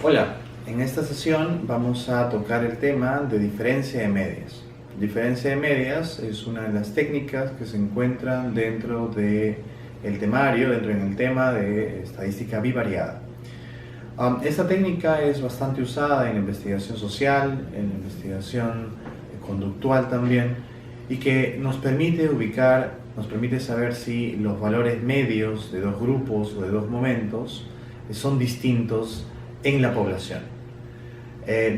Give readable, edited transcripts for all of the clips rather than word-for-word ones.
Hola, en esta sesión vamos a tocar el tema de diferencia de medias. Diferencia de medias es una de las técnicas que se encuentran dentro del temario, dentro del tema de estadística bivariada. Esta técnica es bastante usada en investigación social, en investigación conductual también, y que nos permite ubicar, nos permite saber si los valores medios de dos grupos o de dos momentos son distintos en la población.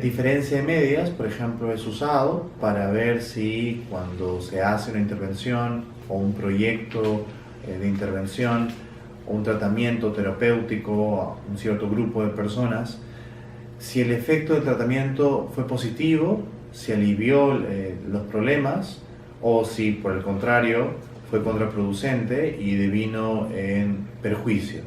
Diferencia de medias, por ejemplo, es usado para ver si cuando se hace una intervención o un proyecto de intervención o un tratamiento terapéutico a un cierto grupo de personas, si el efecto del tratamiento fue positivo, si alivió los problemas, o si por el contrario fue contraproducente y devino en perjuicio.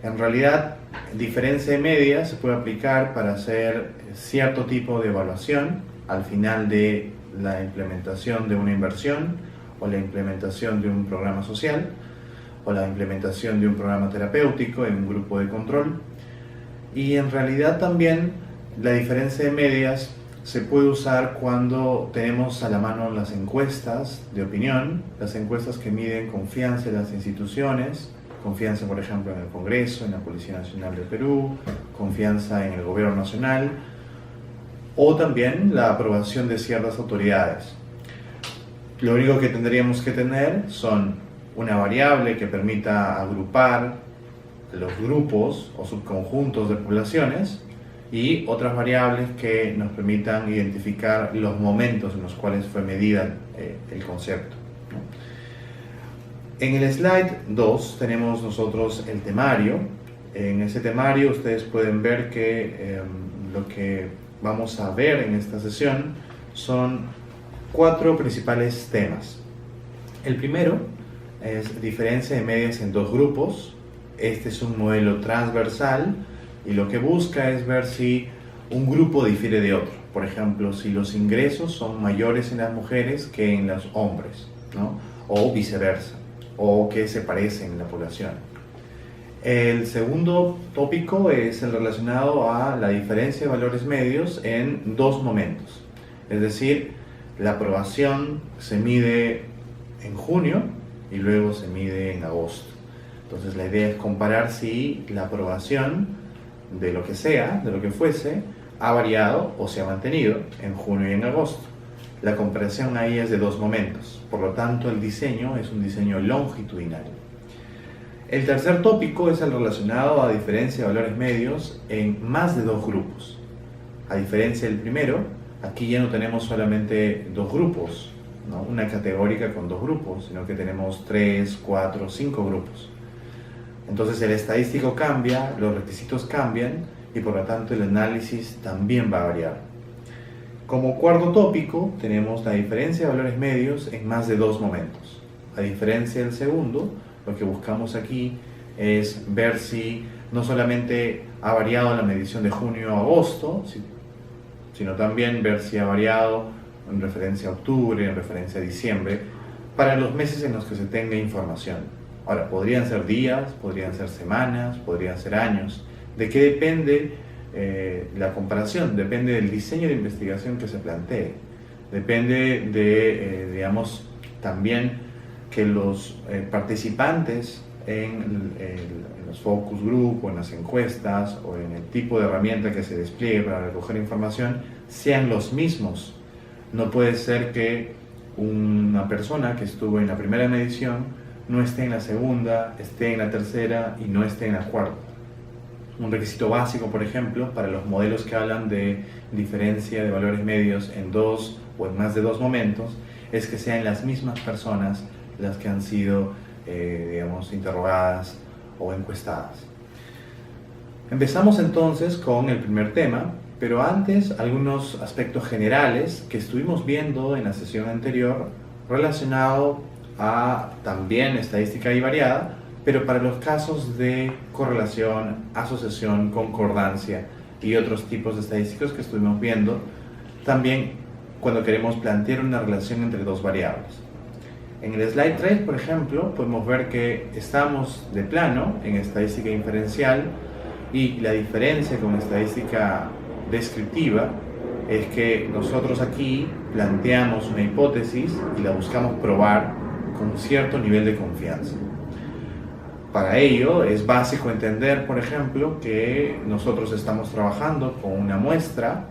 En realidad, diferencia de medias se puede aplicar para hacer cierto tipo de evaluación al final de la implementación de una inversión o la implementación de un programa social o la implementación de un programa terapéutico en un grupo de control. Y en realidad también la diferencia de medias se puede usar cuando tenemos a la mano las encuestas de opinión, las encuestas que miden confianza en las instituciones, confianza, por ejemplo, en el Congreso, en la Policía Nacional del Perú, confianza en el Gobierno Nacional, o también la aprobación de ciertas autoridades. Lo único que tendríamos que tener son una variable que permita agrupar los grupos o subconjuntos de poblaciones y otras variables que nos permitan identificar los momentos en los cuales fue medida el concepto. En el slide 2 tenemos nosotros el temario. En ese temario ustedes pueden ver que lo que vamos a ver en esta sesión son 4 principales temas. El primero es diferencia de medias en dos grupos. Este es un modelo transversal y lo que busca es ver si un grupo difiere de otro. Por ejemplo, si los ingresos son mayores en las mujeres que en los hombres, ¿no? O viceversa, o que se parecen en la población. El segundo tópico es el relacionado a la diferencia de valores medios en dos momentos. Es decir, la aprobación se mide en junio y luego se mide en agosto. Entonces la idea es comparar si la aprobación de lo que sea, de lo que fuese, ha variado o se ha mantenido en junio y en agosto. La comparación ahí es de dos momentos, por lo tanto el diseño es un diseño longitudinal. El tercer tópico es el relacionado a diferencia de valores medios en más de dos grupos. A diferencia del primero, aquí ya no tenemos solamente dos grupos, ¿no? Una categórica con dos grupos, sino que tenemos 3, 4, 5 grupos. Entonces el estadístico cambia, los requisitos cambian y por lo tanto el análisis también va a variar. Como cuarto tópico tenemos la diferencia de valores medios en más de dos momentos. A diferencia del segundo, lo que buscamos aquí es ver si no solamente ha variado la medición de junio a agosto, sino también ver si ha variado en referencia a octubre, en referencia a diciembre, para los meses en los que se tenga información. Ahora, podrían ser días, podrían ser semanas, podrían ser años. ¿De qué depende la comparación? Depende del diseño de investigación que se plantee. Depende de, digamos, también que los participantes en los focus group o en las encuestas o en el tipo de herramienta que se despliegue para recoger información sean los mismos. No puede ser que una persona que estuvo en la primera medición no esté en la segunda, esté en la tercera y no esté en la cuarta. Un requisito básico, por ejemplo, para los modelos que hablan de diferencia de valores medios en dos o en más de dos momentos, es que sean las mismas personas las que han sido, digamos, interrogadas o encuestadas. Empezamos entonces con el primer tema, pero antes algunos aspectos generales que estuvimos viendo en la sesión anterior relacionado a también estadística bivariada, pero para los casos de correlación, asociación, concordancia y otros tipos de estadísticos que estuvimos viendo, también cuando queremos plantear una relación entre dos variables. En el slide 3, por ejemplo, podemos ver que estamos de plano en estadística inferencial Y la diferencia con estadística descriptiva es que nosotros aquí planteamos una hipótesis y la buscamos probar con un cierto nivel de confianza. Para ello es básico entender, por ejemplo, que nosotros estamos trabajando con una muestra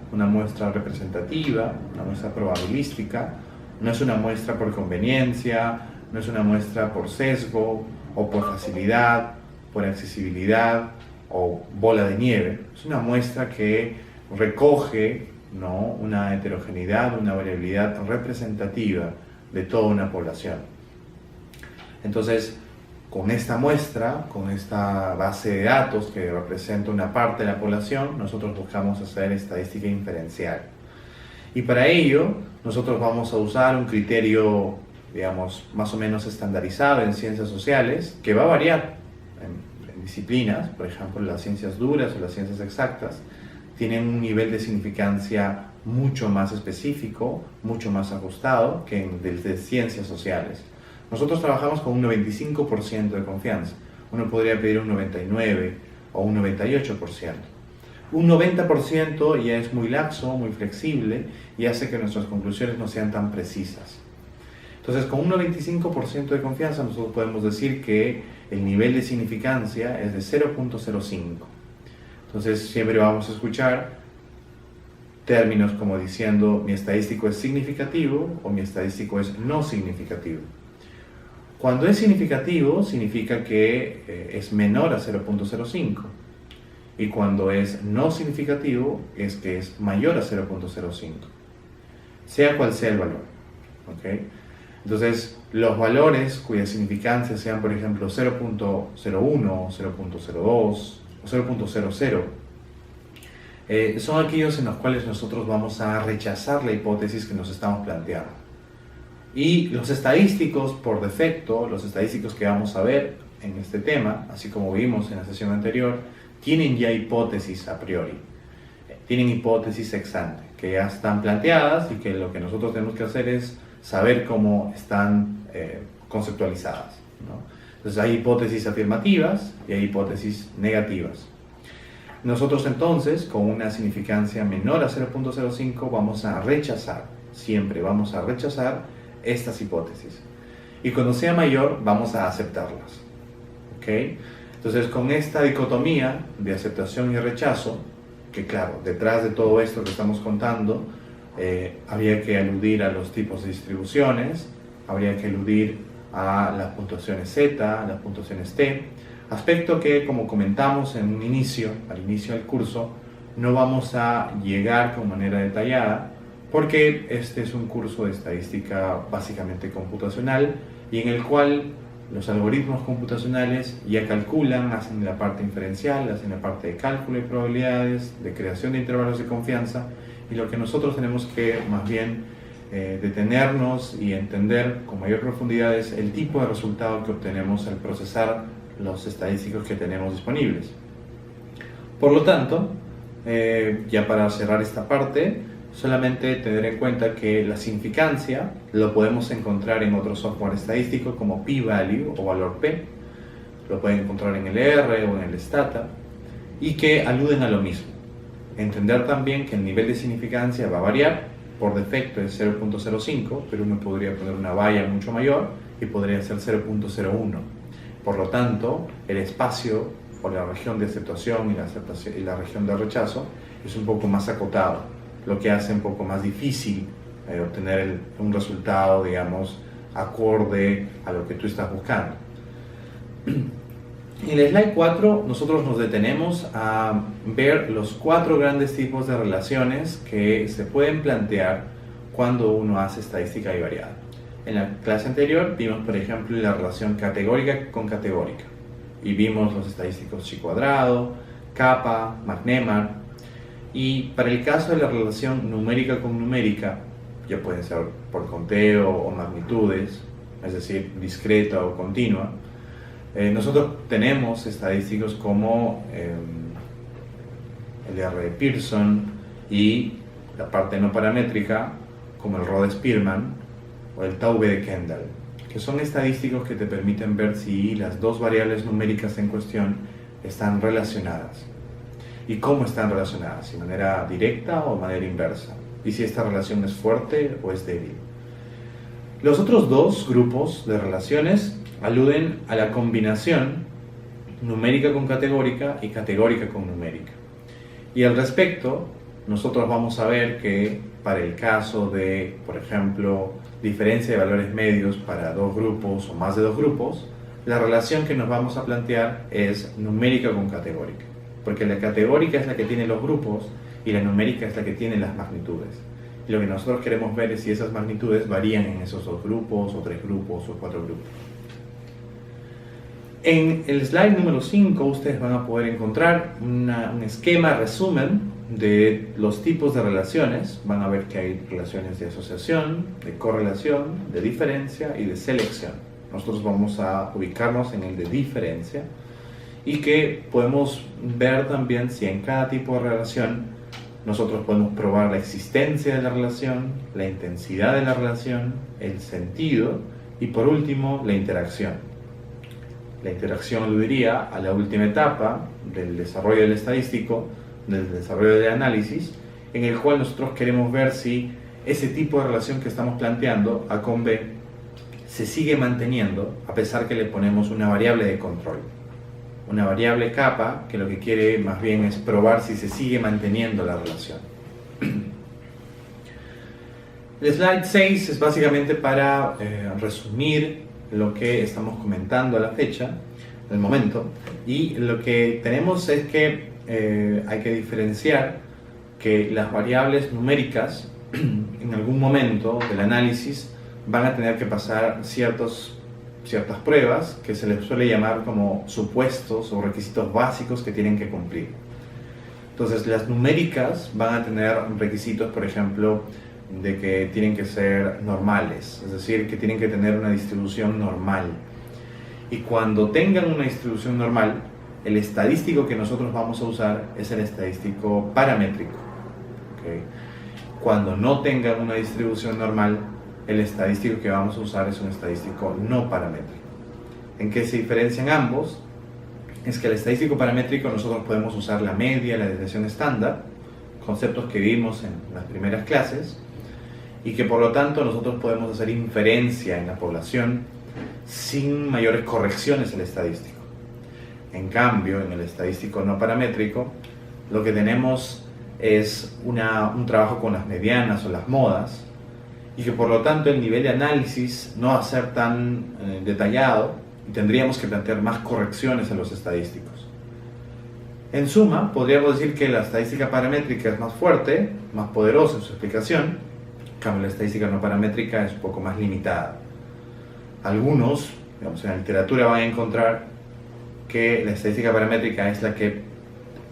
representativa, una muestra probabilística. No es una muestra por conveniencia, no es una muestra por sesgo o por facilidad, por accesibilidad o bola de nieve. Es una muestra que recoge, ¿no?, una heterogeneidad, una variabilidad representativa de toda una población. Entonces, con esta muestra, con esta base de datos que representa una parte de la población, nosotros buscamos hacer estadística inferencial. Y para ello, nosotros vamos a usar un criterio, digamos, más o menos estandarizado en ciencias sociales, que va a variar en disciplinas. Por ejemplo, las ciencias duras o las ciencias exactas tienen un nivel de significancia mucho más específico, mucho más ajustado que en de ciencias sociales. Nosotros trabajamos con un 95% de confianza. Uno podría pedir un 99% o un 98%. Un 90% ya es muy laxo, muy flexible y hace que nuestras conclusiones no sean tan precisas. Entonces, con un 95% de confianza nosotros podemos decir que el nivel de significancia es de 0.05. Entonces, siempre vamos a escuchar términos como diciendo mi estadístico es significativo o mi estadístico es no significativo. Cuando es significativo, significa que es menor a 0.05. Y cuando es no significativo, es que es mayor a 0.05. Sea cual sea el valor. ¿Okay? Entonces, los valores cuya significancia sean, por ejemplo, 0.01, 0.02 o 0.00, son aquellos en los cuales nosotros vamos a rechazar la hipótesis que nos estamos planteando. Y los estadísticos, por defecto, los estadísticos que vamos a ver en este tema, así como vimos en la sesión anterior, tienen ya hipótesis a priori, tienen hipótesis ex ante, que ya están planteadas y que lo que nosotros tenemos que hacer es saber cómo están conceptualizadas, ¿no? Entonces hay hipótesis afirmativas y hay hipótesis negativas. Nosotros entonces, con una significancia menor a 0.05, vamos a rechazar, siempre vamos a rechazar estas hipótesis. Y cuando sea mayor, vamos a aceptarlas. ¿Okay? Entonces, con esta dicotomía de aceptación y rechazo, que claro, detrás de todo esto que estamos contando, habría que aludir a los tipos de distribuciones, habría que aludir a las puntuaciones Z, las puntuaciones T, aspecto que, como comentamos en un inicio, al inicio del curso, no vamos a llegar con manera detallada, porque este es un curso de estadística básicamente computacional y en el cual los algoritmos computacionales ya calculan, hacen la parte inferencial, hacen la parte de cálculo de probabilidades, de creación de intervalos de confianza, y lo que nosotros tenemos que más bien detenernos y entender con mayor profundidad es el tipo de resultado que obtenemos al procesar los estadísticos que tenemos disponibles. Por lo tanto, ya para cerrar esta parte, solamente tener en cuenta que la significancia lo podemos encontrar en otro software estadístico como p-value o valor p, lo pueden encontrar en el R o en el Stata, y que aluden a lo mismo. Entender también que el nivel de significancia va a variar, por defecto es 0.05, pero uno podría poner una valla mucho mayor y podría ser 0.01. Por lo tanto, el espacio o la región de aceptación y la región de rechazo es un poco más acotado, lo que hace un poco más difícil obtener un resultado, digamos, acorde a lo que tú estás buscando. En el slide 4 nosotros nos detenemos a ver los 4 grandes tipos de relaciones que se pueden plantear cuando uno hace estadística bivariada. En la clase anterior vimos, por ejemplo, la relación categórica con categórica y vimos los estadísticos Chi-cuadrado, Kappa, McNemar. Y para el caso de la relación numérica con numérica, ya pueden ser por conteo o magnitudes, es decir, discreta o continua, nosotros tenemos estadísticos como el R de Pearson y la parte no paramétrica como el Rho de Spearman o el Tau B de Kendall, que son estadísticos que te permiten ver si las dos variables numéricas en cuestión están relacionadas. y cómo están relacionadas, de manera directa o de manera inversa, y si esta relación es fuerte o es débil. Los otros dos grupos de relaciones aluden a la combinación numérica con categórica y categórica con numérica. Y al respecto, nosotros vamos a ver que para el caso de, por ejemplo, diferencia de valores medios para dos grupos o más de dos grupos, la relación que nos vamos a plantear es numérica con categórica, porque la categórica es la que tiene los grupos y la numérica es la que tiene las magnitudes. Y lo que nosotros queremos ver es si esas magnitudes varían en esos dos grupos, o tres grupos, o cuatro grupos. En el slide número 5 ustedes van a poder encontrar un esquema resumen de los tipos de relaciones. Van a ver que hay relaciones de asociación, de correlación, de diferencia y de selección. Nosotros vamos a ubicarnos en el de diferencia y que podemos ver también si en cada tipo de relación nosotros podemos probar la existencia de la relación, la intensidad de la relación, el sentido y por último la interacción. La interacción aludiría a la última etapa del desarrollo del estadístico, del desarrollo del análisis, en el cual nosotros queremos ver si ese tipo de relación que estamos planteando, A con B, se sigue manteniendo a pesar que le ponemos una variable de control. Una variable capa que lo que quiere más bien es probar si se sigue manteniendo la relación. El slide 6 es básicamente para resumir lo que estamos comentando a la fecha, el momento, y lo que tenemos es que hay que diferenciar que las variables numéricas en algún momento del análisis van a tener que pasar ciertas pruebas que se les suele llamar como supuestos o requisitos básicos que tienen que cumplir. Entonces las numéricas van a tener requisitos, por ejemplo, de que tienen que ser normales, es decir, que tienen que tener una distribución normal. Y cuando tengan una distribución normal, el estadístico que nosotros vamos a usar es el estadístico paramétrico. ¿Okay? Cuando no tengan una distribución normal, el estadístico que vamos a usar es un estadístico no paramétrico. ¿En qué se diferencian ambos? Es que el estadístico paramétrico nosotros podemos usar la media, la desviación estándar, conceptos que vimos en las primeras clases, y que por lo tanto nosotros podemos hacer inferencia en la población sin mayores correcciones al estadístico. En cambio, en el estadístico no paramétrico, lo que tenemos es un trabajo con las medianas o las modas, y que por lo tanto el nivel de análisis no va a ser tan detallado y tendríamos que plantear más correcciones a los estadísticos. En suma, podríamos decir que la estadística paramétrica es más fuerte, más poderosa en su explicación, en cambio la estadística no paramétrica es un poco más limitada. Algunos, digamos, en la literatura van a encontrar que la estadística paramétrica es la que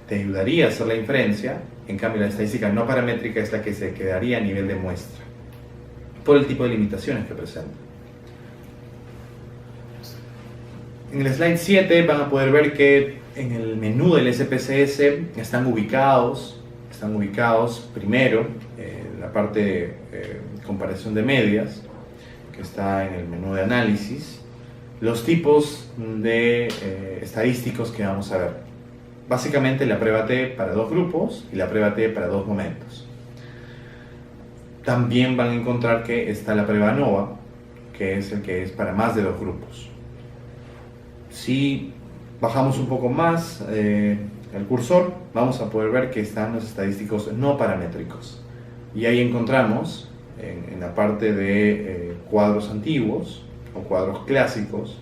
te ayudaría a hacer la inferencia, en cambio la estadística no paramétrica es la que se quedaría a nivel de muestra, por el tipo de limitaciones que presenta. En el slide 7 van a poder ver que en el menú del SPSS están ubicados primero la parte de comparación de medias, que está en el menú de análisis, los tipos de estadísticos que vamos a ver. Básicamente la prueba T para dos grupos y la prueba T para dos momentos. También van a encontrar que está la prueba ANOVA, que es el que es para más de dos grupos. Si bajamos un poco más el cursor, vamos a poder ver que están los estadísticos no paramétricos. Y ahí encontramos, en la parte de cuadros antiguos o cuadros clásicos,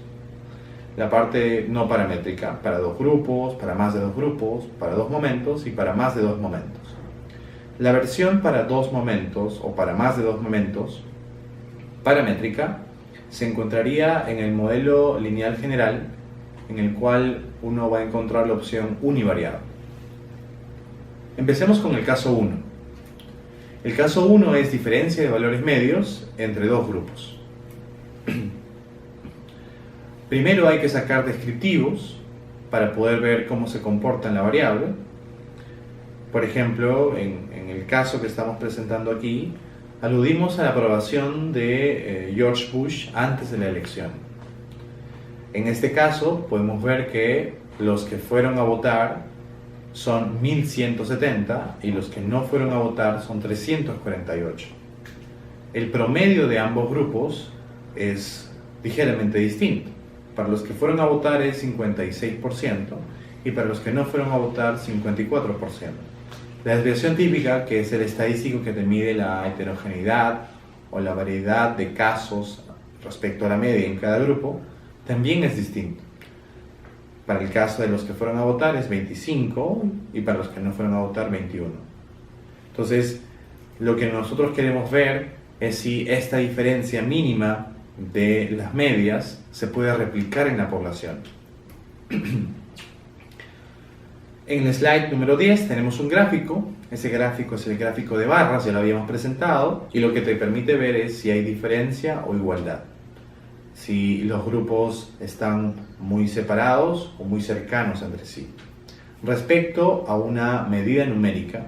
la parte no paramétrica para dos grupos, para más de dos grupos, para dos momentos y para más de dos momentos. La versión para dos momentos o para más de dos momentos paramétrica se encontraría en el modelo lineal general, en el cual uno va a encontrar la opción univariado. Empecemos con el caso 1. El caso 1 es diferencia de valores medios entre dos grupos. Primero hay que sacar descriptivos para poder ver cómo se comporta en la variable. Por ejemplo, en el caso que estamos presentando aquí, aludimos a la aprobación de George Bush antes de la elección. En este caso, podemos ver que los que fueron a votar son 1170 y los que no fueron a votar son 348. El promedio de ambos grupos es ligeramente distinto. Para los que fueron a votar es 56% y para los que no fueron a votar 54%. La desviación típica, que es el estadístico que te mide la heterogeneidad o la variedad de casos respecto a la media en cada grupo, también es distinto. Para el caso de los que fueron a votar es 25 y para los que no fueron a votar 21. Entonces, lo que nosotros queremos ver es si esta diferencia mínima de las medias se puede replicar en la población. En el slide número 10 tenemos un gráfico. Ese gráfico es el gráfico de barras, ya lo habíamos presentado, y lo que te permite ver es si hay diferencia o igualdad. Si los grupos están muy separados o muy cercanos entre sí. Respecto a una medida numérica,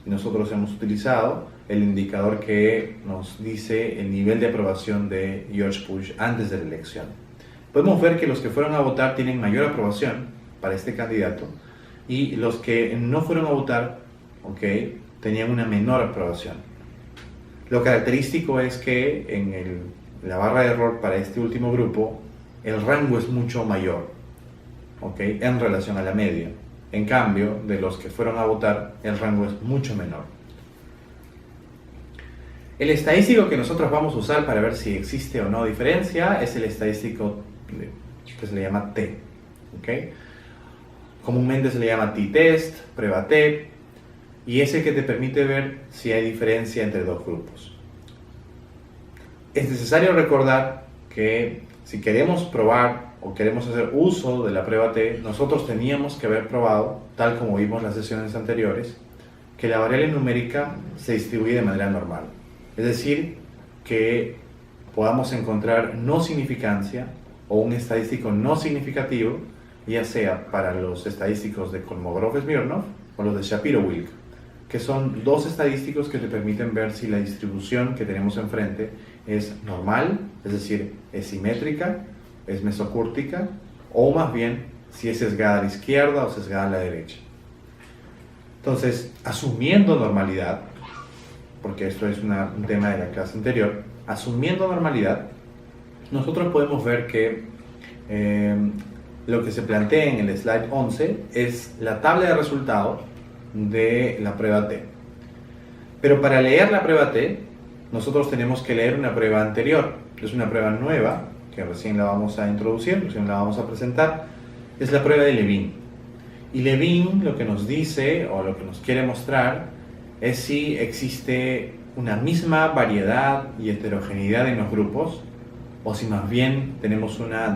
nosotros hemos utilizado el indicador que nos dice el nivel de aprobación de George Bush antes de la elección. Podemos ver que los que fueron a votar tienen mayor aprobación para este candidato y los que no fueron a votar, tenían una menor aprobación. Lo característico es que en la barra de error para este último grupo, el rango es mucho mayor, en relación a la media. En cambio, de los que fueron a votar, el rango es mucho menor. El estadístico que nosotros vamos a usar para ver si existe o no diferencia es el estadístico que se le llama T. Comúnmente se le llama T-test, prueba T, y es el que te permite ver si hay diferencia entre dos grupos. Es necesario recordar que si queremos probar o queremos hacer uso de la prueba T, nosotros teníamos que haber probado, tal como vimos en las sesiones anteriores, que la variable numérica se distribuye de manera normal. Es decir, que podamos encontrar no significancia o un estadístico no significativo, ya sea para los estadísticos de Kolmogorov-Smirnov o los de Shapiro-Wilk, que son dos estadísticos que te permiten ver si la distribución que tenemos enfrente es normal, es decir, es simétrica, es mesocúrtica, o más bien si es sesgada a la izquierda o sesgada a la derecha. Entonces, asumiendo normalidad, porque esto es un tema de la clase anterior, asumiendo normalidad, nosotros podemos ver que lo que se plantea en el slide 11 es la tabla de resultados de la prueba T. Pero para leer la prueba T, nosotros tenemos que leer una prueba anterior. Es una prueba nueva, que recién la vamos a introducir, recién la vamos a presentar. Es la prueba de Levin. Y Levin lo que nos dice, o lo que nos quiere mostrar, es si existe una misma variedad y heterogeneidad en los grupos, o si más bien tenemos una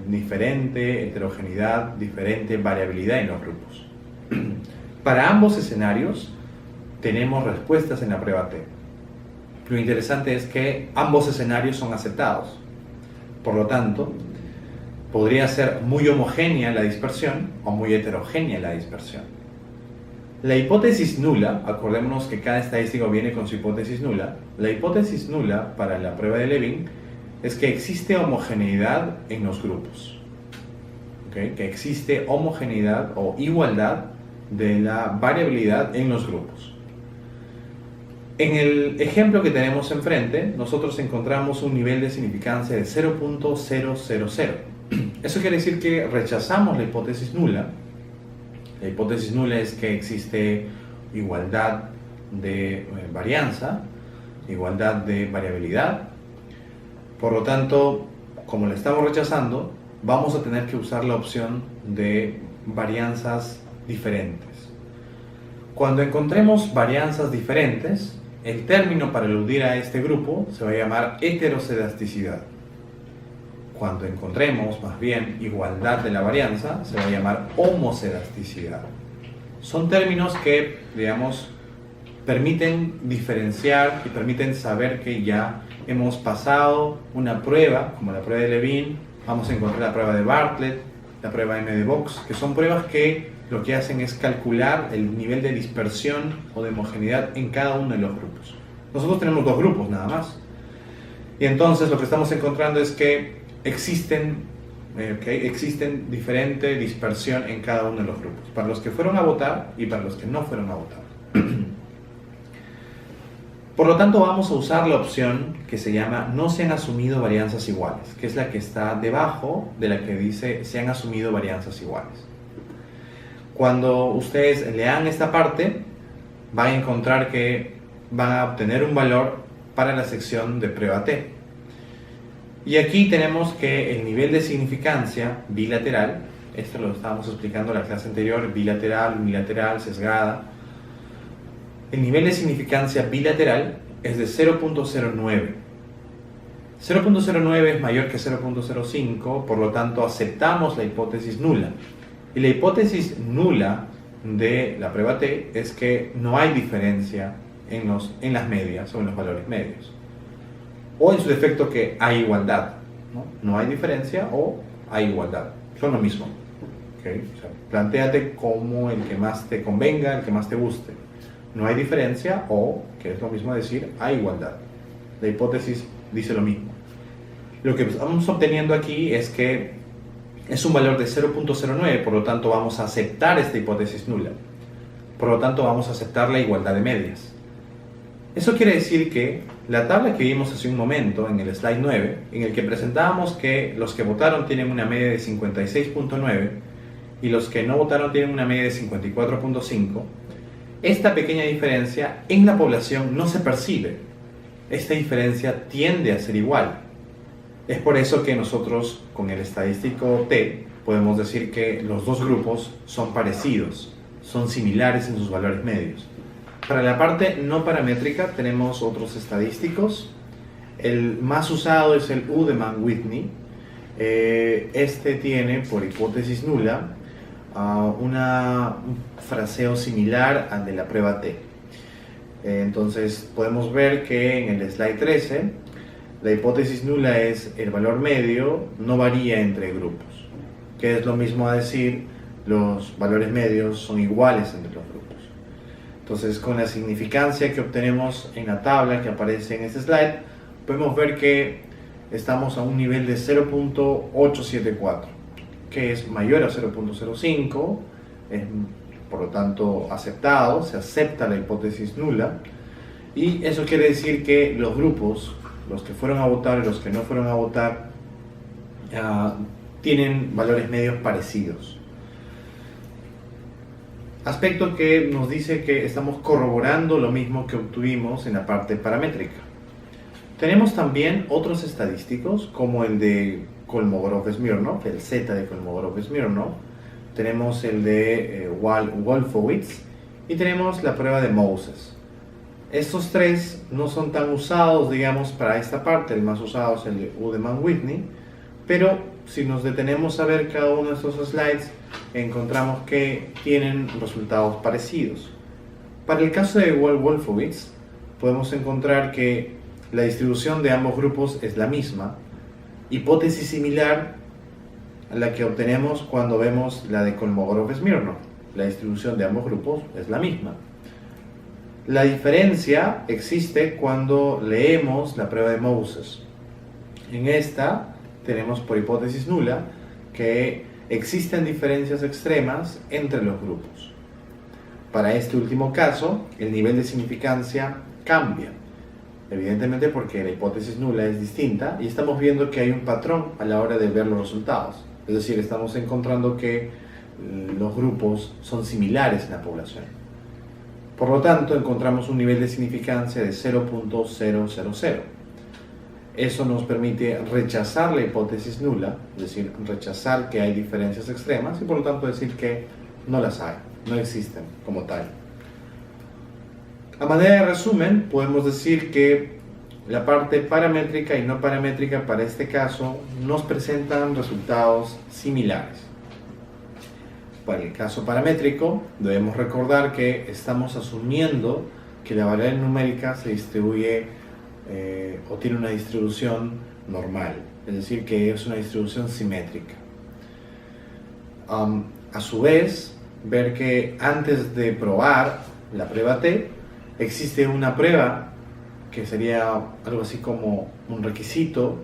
diferente heterogeneidad, diferente variabilidad en los grupos. Para ambos escenarios tenemos respuestas en la prueba T. Lo interesante es que ambos escenarios son aceptados. Por lo tanto, podría ser muy homogénea la dispersión o muy heterogénea la dispersión. La hipótesis nula, acordémonos que cada estadístico viene con su hipótesis nula, la hipótesis nula para la prueba de Levin es que existe homogeneidad en los grupos. Que existe homogeneidad o igualdad de la variabilidad en los grupos. En el ejemplo que tenemos enfrente, nosotros encontramos un nivel de significancia de 0.000. Eso quiere decir que rechazamos la hipótesis nula. La hipótesis nula es que existe igualdad de varianza, igualdad de variabilidad. Por lo tanto, como la estamos rechazando, vamos a tener que usar la opción de varianzas diferentes. Cuando encontremos varianzas diferentes, el término para eludir a este grupo se va a llamar heterocedasticidad. Cuando encontremos más bien igualdad de la varianza, se va a llamar homocedasticidad. Son términos que, digamos, permiten diferenciar y permiten saber que ya hemos pasado una prueba, como la prueba de Levin, vamos a encontrar la prueba de Bartlett, la prueba M de Box, que son pruebas que lo que hacen es calcular el nivel de dispersión o de homogeneidad en cada uno de los grupos. Nosotros tenemos dos grupos nada más. Y entonces lo que estamos encontrando es que existen Existen diferente dispersión en cada uno de los grupos, para los que fueron a votar y para los que no fueron a votar. Por lo tanto, vamos a usar la opción que se llama no se han asumido varianzas iguales, que es la que está debajo de la que dice se han asumido varianzas iguales. Cuando ustedes lean esta parte, van a encontrar que van a obtener un valor para la sección de prueba T. Y aquí tenemos que el nivel de significancia bilateral, esto lo estábamos explicando en la clase anterior, bilateral, unilateral, sesgada. El nivel de significancia bilateral es de 0.09. 0.09 es mayor que 0.05, por lo tanto aceptamos la hipótesis nula. Y la hipótesis nula de la prueba T es que no hay diferencia en las medias o en los valores medios. O en su defecto que hay igualdad. No hay diferencia o hay igualdad. Son lo mismo. ¿Okay? O sea, plantéate como el que más te convenga, el que más te guste. No hay diferencia o, que es lo mismo decir, hay igualdad. La hipótesis dice lo mismo. Lo que estamos obteniendo aquí es que es un valor de 0.09, por lo tanto vamos a aceptar esta hipótesis nula. Por lo tanto vamos a aceptar la igualdad de medias. Eso quiere decir que la tabla que vimos hace un momento en el slide 9, en el que presentábamos que los que votaron tienen una media de 56.9 y los que no votaron tienen una media de 54.5, esta pequeña diferencia en la población no se percibe. Esta diferencia tiende a ser igual. Es por eso que nosotros con el estadístico T podemos decir que los dos grupos son parecidos, son similares en sus valores medios. Para la parte no paramétrica tenemos otros estadísticos. El más usado es el Udemann-Whitney. Este tiene por hipótesis nula un fraseo similar al de la prueba T. Entonces podemos ver que en el slide 13 la hipótesis nula es el valor medio no varía entre grupos, que es lo mismo a decir los valores medios son iguales entre los grupos. Entonces, con la significancia que obtenemos en la tabla que aparece en este slide, podemos ver que estamos a un nivel de 0.874, que es mayor a 0.05, es por lo tanto aceptado, se acepta la hipótesis nula, y eso quiere decir que los grupos, los que fueron a votar y los que no fueron a votar, tienen valores medios parecidos. Aspecto que nos dice que estamos corroborando lo mismo que obtuvimos en la parte paramétrica. Tenemos también otros estadísticos como el de Kolmogorov-Smirnov, el Z de Kolmogorov-Smirnov, tenemos el de Wolfowitz y tenemos la prueba de Moses. Estos tres no son tan usados, digamos, para esta parte. El más usado es el de Udemann-Whitney, pero si nos detenemos a ver cada uno de estos slides, encontramos que tienen resultados parecidos. Para el caso de Wolfowitz, podemos encontrar que la distribución de ambos grupos es la misma, hipótesis similar a la que obtenemos cuando vemos la de Kolmogorov-Smirnov. La distribución de ambos grupos es la misma. La diferencia existe cuando leemos la prueba de Moses. En esta tenemos por hipótesis nula que existen diferencias extremas entre los grupos. Para este último caso, el nivel de significancia cambia, evidentemente porque la hipótesis nula es distinta y estamos viendo que hay un patrón a la hora de ver los resultados. Es decir, estamos encontrando que los grupos son similares en la población. Por lo tanto, encontramos un nivel de significancia de 0.000. Eso nos permite rechazar la hipótesis nula, es decir, rechazar que hay diferencias extremas y por lo tanto decir que no las hay, no existen como tal. A manera de resumen, podemos decir que la parte paramétrica y no paramétrica para este caso nos presentan resultados similares. Para el caso paramétrico, debemos recordar que estamos asumiendo que la variable numérica se distribuye o tiene una distribución normal, es decir, que es una distribución simétrica. A su vez, ver que antes de probar la prueba T, existe una prueba que sería algo así como un requisito,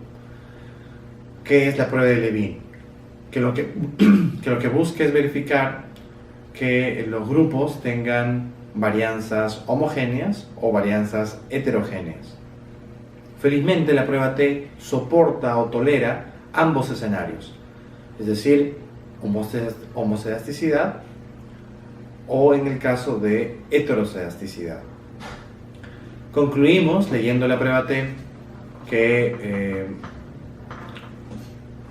que es la prueba de Levin. que lo que busca es verificar que los grupos tengan varianzas homogéneas o varianzas heterogéneas. Felizmente la prueba T soporta o tolera ambos escenarios, es decir, homocelasticidad o en el caso de heterocelasticidad. Concluimos leyendo la prueba T que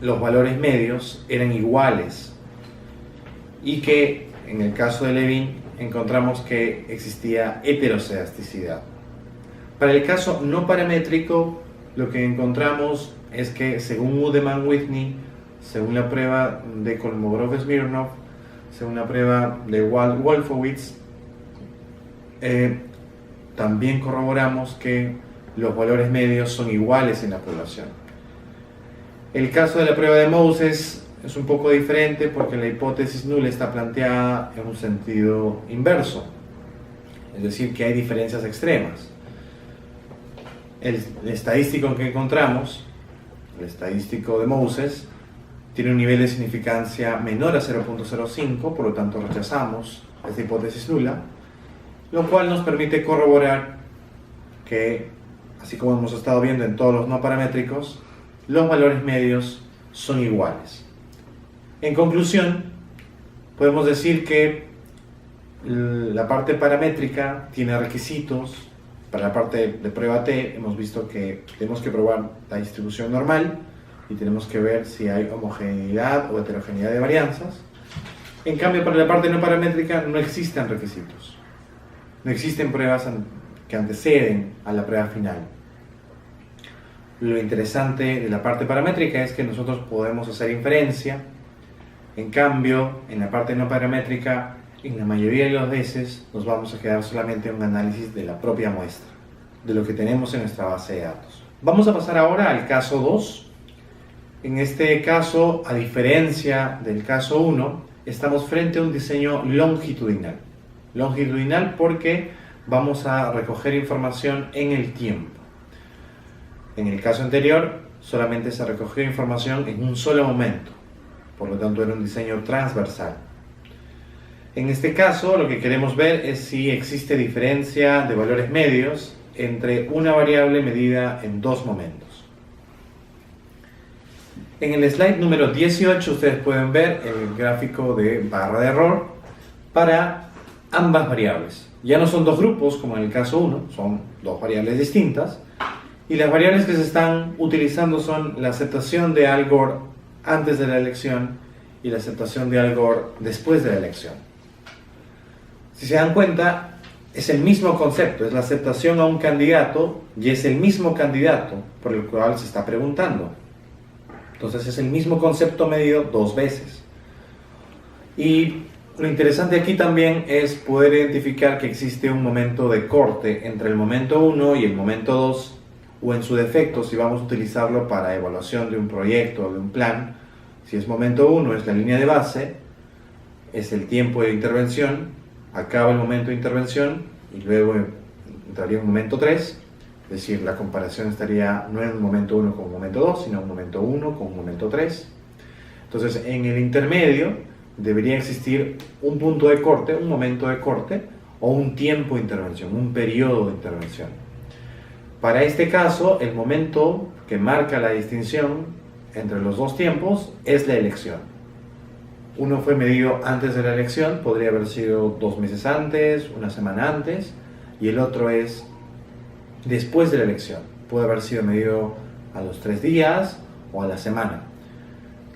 los valores medios eran iguales y que en el caso de Levin encontramos que existía heterocelasticidad. Para el caso no paramétrico, lo que encontramos es que según Udeman-Whitney, según la prueba de Kolmogorov-Smirnov, según la prueba de Wolfowitz, también corroboramos que los valores medios son iguales en la población. El caso de la prueba de Moses es un poco diferente porque la hipótesis nula está planteada en un sentido inverso, es decir, que hay diferencias extremas. El estadístico que encontramos, el estadístico de Moses, tiene un nivel de significancia menor a 0.05, por lo tanto rechazamos esta hipótesis nula, lo cual nos permite corroborar que, así como hemos estado viendo en todos los no paramétricos, los valores medios son iguales. En conclusión, podemos decir que la parte paramétrica tiene requisitos. Para la parte de prueba T hemos visto que tenemos que probar la distribución normal y tenemos que ver si hay homogeneidad o heterogeneidad de varianzas. En cambio, para la parte no paramétrica no existen requisitos. No existen pruebas que anteceden a la prueba final. Lo interesante de la parte paramétrica es que nosotros podemos hacer inferencia. En cambio, en la parte no paramétrica, en la mayoría de las veces nos vamos a quedar solamente en un análisis de la propia muestra, de lo que tenemos en nuestra base de datos. Vamos a pasar ahora al caso 2. En este caso, a diferencia del caso 1, estamos frente a un diseño longitudinal. Longitudinal porque vamos a recoger información en el tiempo. En el caso anterior, solamente se recogió información en un solo momento, por lo tanto era un diseño transversal. En este caso, lo que queremos ver es si existe diferencia de valores medios entre una variable medida en dos momentos. En el slide número 18 ustedes pueden ver el gráfico de barra de error para ambas variables. Ya no son dos grupos como en el caso 1, son dos variables distintas. Y las variables que se están utilizando son la aceptación de Al Gore antes de la elección y la aceptación de Al Gore después de la elección. Si se dan cuenta, es el mismo concepto, es la aceptación a un candidato y es el mismo candidato por el cual se está preguntando. Entonces es el mismo concepto medido dos veces. Y lo interesante aquí también es poder identificar que existe un momento de corte entre el momento 1 y el momento 2, o en su defecto, si vamos a utilizarlo para evaluación de un proyecto o de un plan, si es momento 1 es la línea de base, es el tiempo de intervención, acaba el momento de intervención y luego entraría un momento 3, es decir, la comparación estaría no en un momento 1 con un momento 2, sino un momento 1 con un momento 3. Entonces, en el intermedio debería existir un punto de corte, un momento de corte o un tiempo de intervención, un periodo de intervención. Para este caso, el momento que marca la distinción entre los dos tiempos es la elección. Uno fue medido antes de la elección, podría haber sido 2 meses antes, una semana antes, y el otro es después de la elección. Puede haber sido medido a los 3 días o a la semana.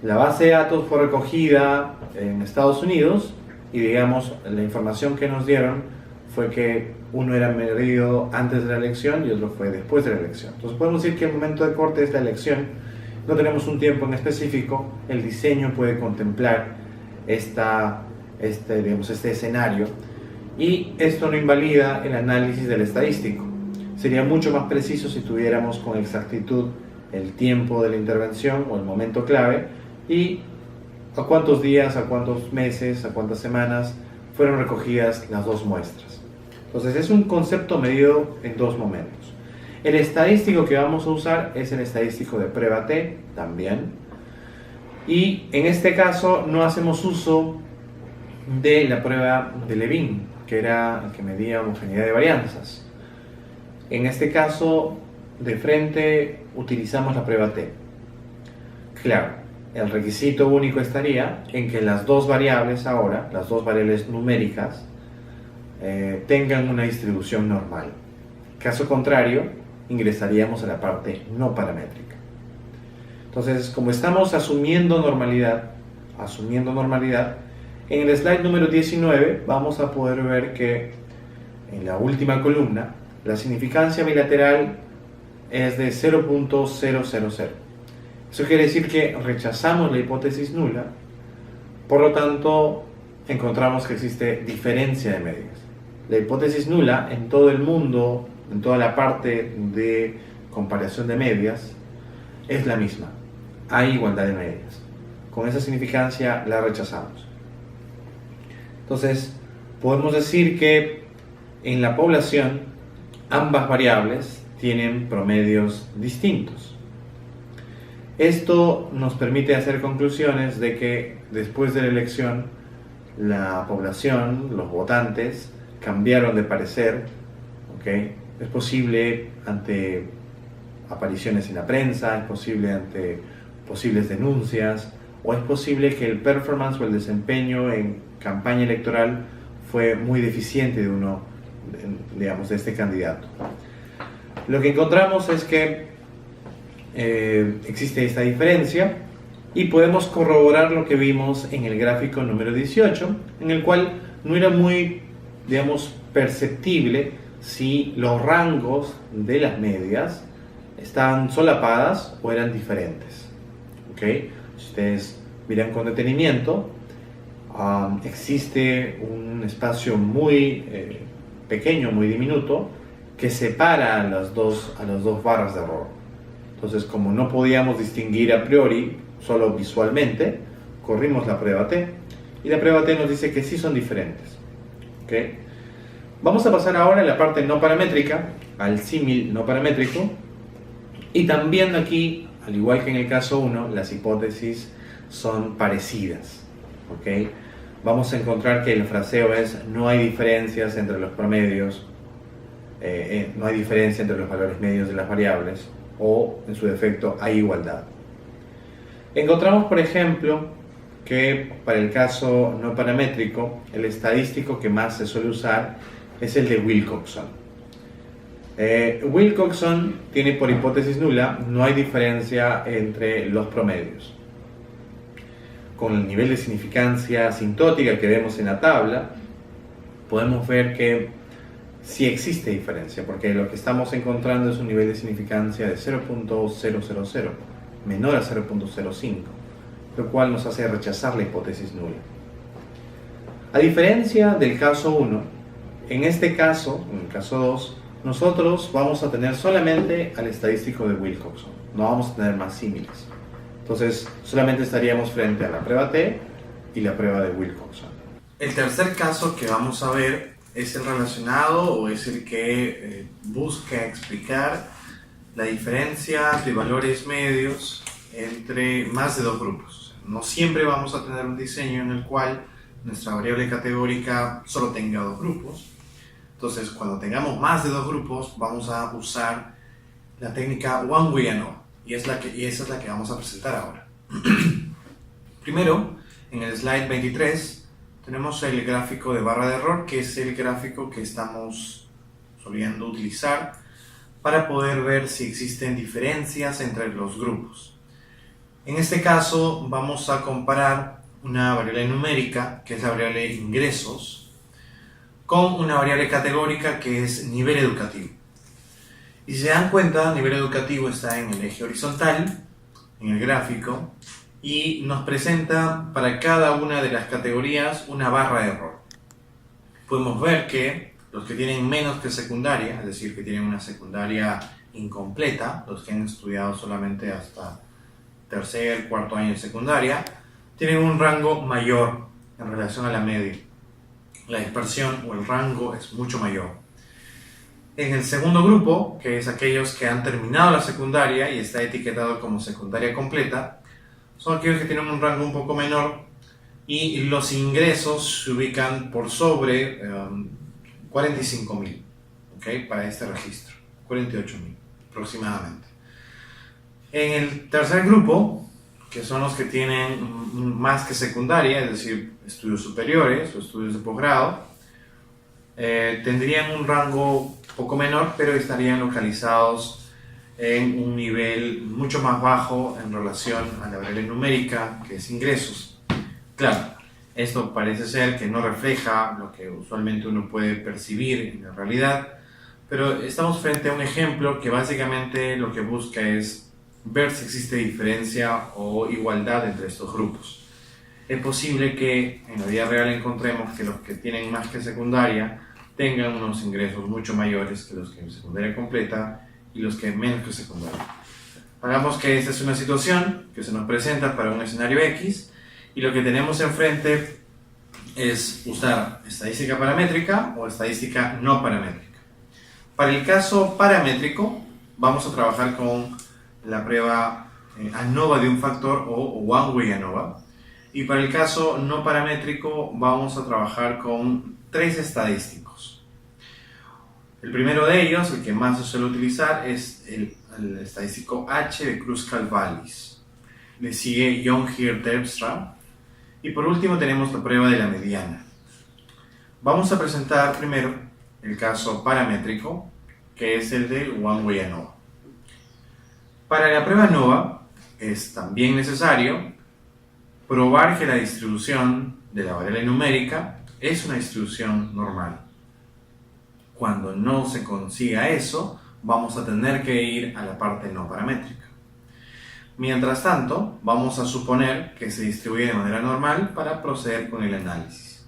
La base de datos fue recogida en Estados Unidos y digamos la información que nos dieron fue que uno era medido antes de la elección y otro fue después de la elección. Entonces podemos decir que el momento de corte es la elección. No tenemos un tiempo en específico, el diseño puede contemplar este escenario y esto no invalida el análisis del estadístico. Sería mucho más preciso si tuviéramos con exactitud el tiempo de la intervención o el momento clave y a cuántos días, a cuántos meses, a cuántas semanas fueron recogidas las dos muestras. Entonces es un concepto medido en dos momentos. El estadístico que vamos a usar es el estadístico de prueba T también. Y en este caso no hacemos uso de la prueba de Levin, que era el que medía homogeneidad de varianzas. En este caso, de frente, utilizamos la prueba T. Claro, el requisito único estaría en que las dos variables ahora, las dos variables numéricas, tengan una distribución normal. Caso contrario, ingresaríamos a la parte no paramétrica. Entonces, como estamos asumiendo normalidad, en el slide número 19 vamos a poder ver que en la última columna la significancia bilateral es de 0.000. Eso quiere decir que rechazamos la hipótesis nula, por lo tanto encontramos que existe diferencia de medias. La hipótesis nula en todo el mundo, en toda la parte de comparación de medias, es la misma. Hay igualdad de medias. Con esa significancia la rechazamos. Entonces, podemos decir que en la población ambas variables tienen promedios distintos. Esto nos permite hacer conclusiones de que después de la elección la población, los votantes, cambiaron de parecer, ¿okay? Es posible ante apariciones en la prensa, es posible ante posibles denuncias, o es posible que el performance o el desempeño en campaña electoral fue muy deficiente de este candidato. Lo que encontramos es que existe esta diferencia y podemos corroborar lo que vimos en el gráfico número 18, en el cual no era muy, perceptible si los rangos de las medias estaban solapadas o eran diferentes. ¿Okay? Si ustedes miran con detenimiento, existe un espacio muy pequeño, muy diminuto, que separa a las dos barras de error. Entonces, como no podíamos distinguir a priori, solo visualmente, corrimos la prueba T, y la prueba T nos dice que sí son diferentes. ¿Okay? Vamos a pasar ahora a la parte no paramétrica, al símil no paramétrico, y también aquí, al igual que en el caso 1, las hipótesis son parecidas. ¿Okay? Vamos a encontrar que el fraseo es: no hay diferencias entre los promedios, no hay diferencia entre los valores medios de las variables, o en su defecto hay igualdad. Encontramos, por ejemplo, que para el caso no paramétrico, el estadístico que más se suele usar es el de Wilcoxon. Wilcoxon tiene por hipótesis nula: no hay diferencia entre los promedios. Con el nivel de significancia asintótica que vemos en la tabla, podemos ver que sí existe diferencia, porque lo que estamos encontrando es un nivel de significancia de 0.000, menor a 0.05, lo cual nos hace rechazar la hipótesis nula. A diferencia del caso 1, en este caso, en el caso 2, nosotros vamos a tener solamente al estadístico de Wilcoxon, no vamos a tener más símiles. Entonces, solamente estaríamos frente a la prueba T y la prueba de Wilcoxon. El tercer caso que vamos a ver es el relacionado, o es el que busca explicar la diferencia de valores medios entre más de dos grupos. No siempre vamos a tener un diseño en el cual nuestra variable categórica solo tenga dos grupos. Entonces, cuando tengamos más de dos grupos, vamos a usar la técnica One Way and All, y esa es la que vamos a presentar ahora. Primero, en el slide 23, tenemos el gráfico de barra de error, que es el gráfico que estamos soliendo utilizar para poder ver si existen diferencias entre los grupos. En este caso, vamos a comparar una variable numérica, que es la variable ingresos, con una variable categórica, que es nivel educativo. Y si se dan cuenta, nivel educativo está en el eje horizontal, en el gráfico, y nos presenta para cada una de las categorías una barra de error. Podemos ver que los que tienen menos que secundaria, es decir, que tienen una secundaria incompleta, los que han estudiado solamente hasta tercer, cuarto año de secundaria, tienen un rango mayor en relación a la media. La dispersión o el rango es mucho mayor. En el segundo grupo, que es aquellos que han terminado la secundaria y está etiquetado como secundaria completa, son aquellos que tienen un rango un poco menor y los ingresos se ubican por sobre 45.000, ¿ok? Para este registro, 48.000 aproximadamente. En el tercer grupo, que son los que tienen más que secundaria, es decir, estudios superiores o estudios de posgrado, tendrían un rango poco menor, pero estarían localizados en un nivel mucho más bajo en relación a la variable numérica, que es ingresos. Claro, esto parece ser que no refleja lo que usualmente uno puede percibir en la realidad, pero estamos frente a un ejemplo que básicamente lo que busca es ver si existe diferencia o igualdad entre estos grupos. Es posible que en la vida real encontremos que los que tienen más que secundaria tengan unos ingresos mucho mayores que los que en secundaria completa y los que menos que secundaria. Hagamos que esta es una situación que se nos presenta para un escenario X y lo que tenemos enfrente es usar estadística paramétrica o estadística no paramétrica. Para el caso paramétrico vamos a trabajar con la prueba ANOVA de un factor o One Way ANOVA, y para el caso no paramétrico vamos a trabajar con 3 estadísticos. El primero de ellos, el que más se suele utilizar, es el estadístico H de Kruskal-Wallis. Le sigue Young-Hirt-Terpstra y por último tenemos la prueba de la mediana. Vamos a presentar primero el caso paramétrico, que es el del One Way ANOVA. Para la prueba ANOVA es también necesario probar que la distribución de la variable numérica es una distribución normal. Cuando no se consiga eso, vamos a tener que ir a la parte no paramétrica. Mientras tanto, vamos a suponer que se distribuye de manera normal para proceder con el análisis.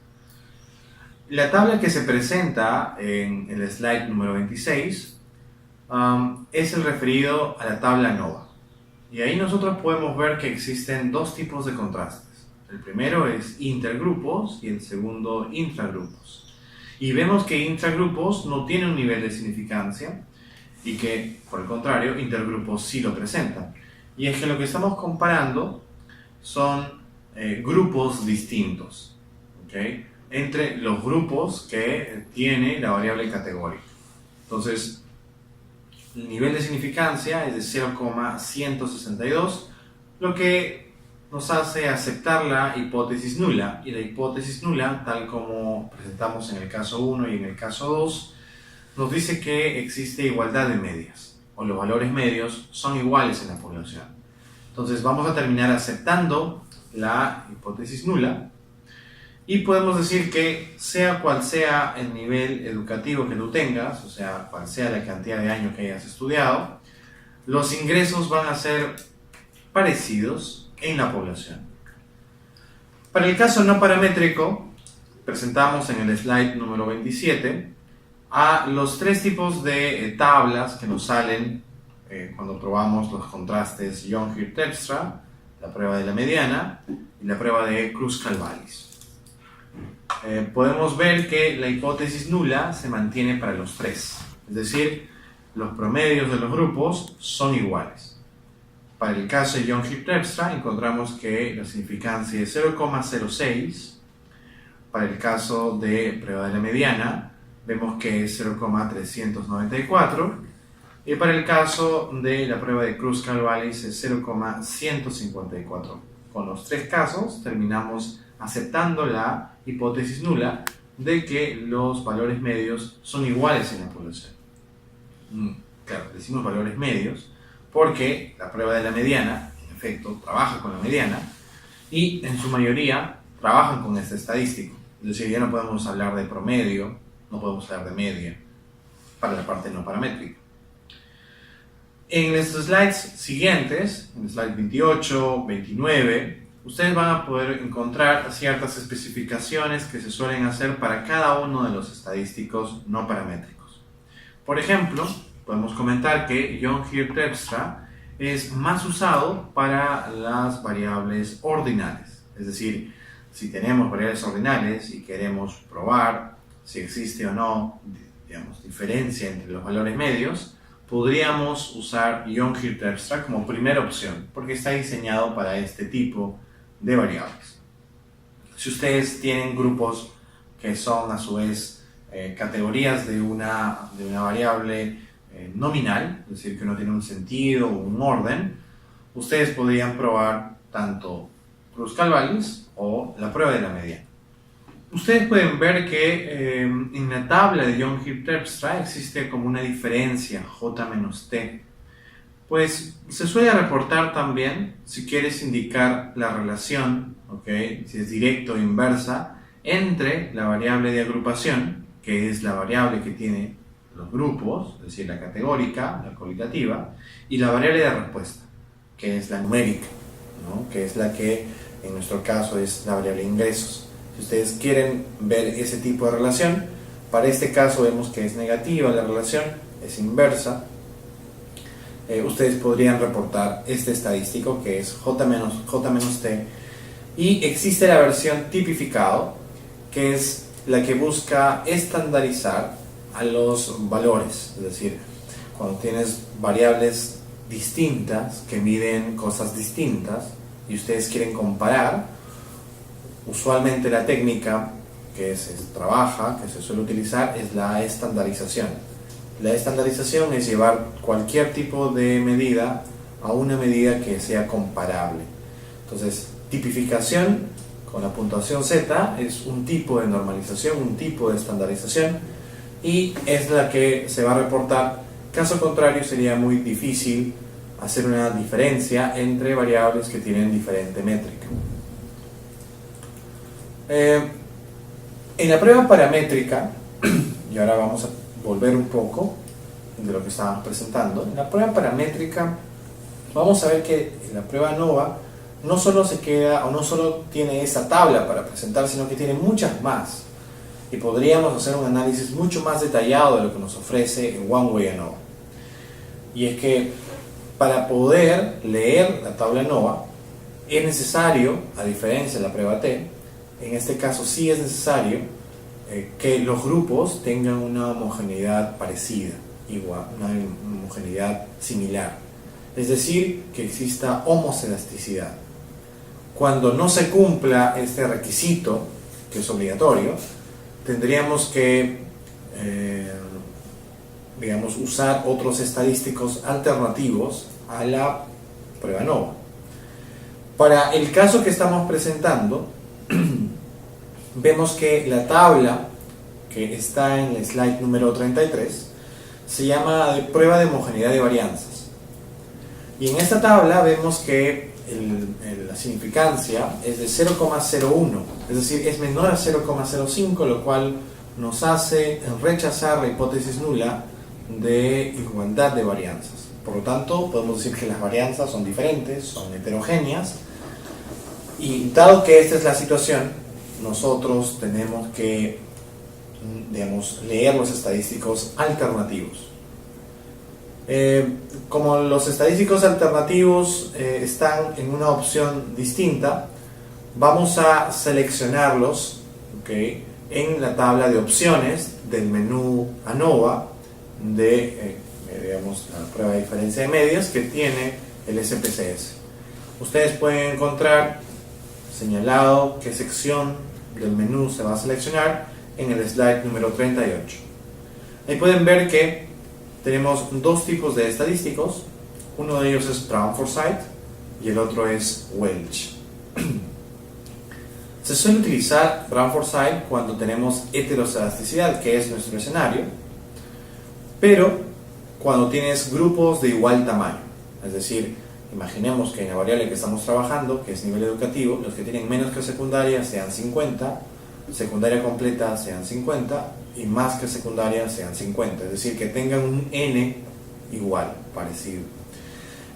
La tabla que se presenta en el slide número 26 es el referido a la tabla ANOVA. Y ahí nosotros podemos ver que existen 2 tipos de contrastes. El primero es intergrupos y el segundo intragrupos. Y vemos que intragrupos no tiene un nivel de significancia y que, por el contrario, intergrupos sí lo presentan. Y es que lo que estamos comparando son grupos distintos, ¿okay? Entre los grupos que tiene la variable categórica. Entonces, el nivel de significancia es de 0,162, lo que nos hace aceptar la hipótesis nula. Y la hipótesis nula, tal como presentamos en el caso 1 y en el caso 2, nos dice que existe igualdad de medias, o los valores medios son iguales en la población. Entonces vamos a terminar aceptando la hipótesis nula, y podemos decir que sea cual sea el nivel educativo que tú tengas, o sea, cual sea la cantidad de años que hayas estudiado, los ingresos van a ser parecidos en la población. Para el caso no paramétrico, presentamos en el slide número 27 a los 3 tipos de tablas que nos salen cuando probamos los contrastes Young-Hirt-Terpstra, la prueba de la mediana y la prueba de Kruskal-Wallis. Podemos ver que la hipótesis nula se mantiene para los 3, es decir, los promedios de los grupos son iguales. Para el caso de Young-Hirt-Terpstra encontramos que la significancia es 0,06, para el caso de prueba de la mediana vemos que es 0,394, y para el caso de la prueba de Kruskal-Wallis es 0,154. Con los 3 casos terminamos aceptando la hipótesis nula de que los valores medios son iguales en la población. Claro, decimos valores medios porque la prueba de la mediana, en efecto, trabaja con la mediana y en su mayoría trabajan con este estadístico. Es decir, ya no podemos hablar de promedio, no podemos hablar de media para la parte no paramétrica. En los slides siguientes, en el slide 28, 29, ustedes van a poder encontrar ciertas especificaciones que se suelen hacer para cada uno de los estadísticos no paramétricos. Por ejemplo, podemos comentar que Young-Hirt-Terpstra es más usado para las variables ordinales. Es decir, si tenemos variables ordinales y queremos probar si existe o no, digamos, diferencia entre los valores medios, podríamos usar Young-Hirt-Terpstra como primera opción, porque está diseñado para este tipo de variables. Si ustedes tienen grupos que son a su vez categorías de una variable nominal, es decir, que no tiene un sentido o un orden, ustedes podrían probar tanto Kruskal-Wallis o la prueba de la mediana. Ustedes pueden ver que en la tabla de Young-Hirt-Terpstra existe como una diferencia J-T. Pues se suele reportar también, si quieres indicar la relación, ¿okay?, si es directa o inversa, entre la variable de agrupación, que es la variable que tiene los grupos, es decir, la categórica, la cualitativa, y la variable de respuesta, que es la numérica, ¿no?, que es la que en nuestro caso es la variable de ingresos. Si ustedes quieren ver ese tipo de relación, para este caso vemos que es negativa la relación, es inversa. Ustedes podrían reportar este estadístico que es J-T, y existe la versión tipificado, que es la que busca estandarizar a los valores, es decir, cuando tienes variables distintas que miden cosas distintas y ustedes quieren comparar, usualmente la técnica que se trabaja, que se suele utilizar, es la estandarización. La estandarización es llevar cualquier tipo de medida a una medida que sea comparable. Entonces, tipificación con la puntuación Z es un tipo de normalización, un tipo de estandarización, y es la que se va a reportar. Caso contrario, sería muy difícil hacer una diferencia entre variables que tienen diferente métrica. En la prueba paramétrica, y ahora vamos a volver un poco de lo que estábamos presentando, en la prueba paramétrica vamos a ver que en la prueba ANOVA no solo se queda o no solo tiene esa tabla para presentar, sino que tiene muchas más, y podríamos hacer un análisis mucho más detallado de lo que nos ofrece en One-Way ANOVA. Y es que para poder leer la tabla ANOVA es necesario, a diferencia de la prueba T, en este caso sí es necesario que los grupos tengan una homogeneidad parecida, igual, una homogeneidad similar. Es decir, que exista homocelasticidad. Cuando no se cumpla este requisito, que es obligatorio, tendríamos que usar otros estadísticos alternativos a la prueba ANOVA. Para el caso que estamos presentando, vemos que la tabla que está en el slide número 33 se llama prueba de homogeneidad de varianzas, y en esta tabla vemos que la significancia es de 0,01, es decir, es menor a 0,05, lo cual nos hace rechazar la hipótesis nula de igualdad de varianzas. Por lo tanto, podemos decir que las varianzas son diferentes, son heterogéneas, y dado que esta es la situación, nosotros tenemos que, leer los estadísticos alternativos. Como los estadísticos alternativos están en una opción distinta, vamos a seleccionarlos, ¿okay?, en la tabla de opciones del menú ANOVA de la prueba de diferencia de medias que tiene el SPSS. Ustedes pueden encontrar señalado qué sección del menú se va a seleccionar en el slide número 38. Ahí pueden ver que tenemos dos tipos de estadísticos. Uno de ellos es Brown-Forsyth y el otro es Welch. Se suele utilizar Brown-Forsyth cuando tenemos heteroscedasticidad, que es nuestro escenario, pero cuando tienes grupos de igual tamaño, es decir, imaginemos que en la variable que estamos trabajando, que es nivel educativo, los que tienen menos que secundaria sean 50, secundaria completa sean 50 y más que secundaria sean 50, es decir, que tengan un n igual, parecido.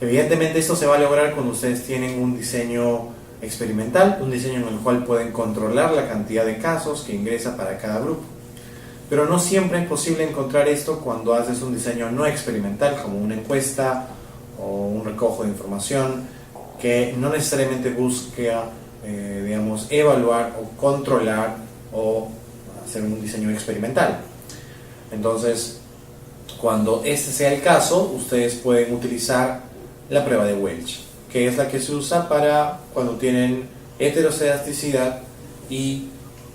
Evidentemente esto se va a lograr cuando ustedes tienen un diseño experimental, un diseño en el cual pueden controlar la cantidad de casos que ingresa para cada grupo. Pero no siempre es posible encontrar esto cuando haces un diseño no experimental, como una encuesta o un recojo de información que no necesariamente busca, evaluar o controlar o hacer un diseño experimental. Entonces, Cuando este sea el caso, ustedes pueden utilizar la prueba de Welch, que es la que se usa para cuando tienen heterocedasticidad y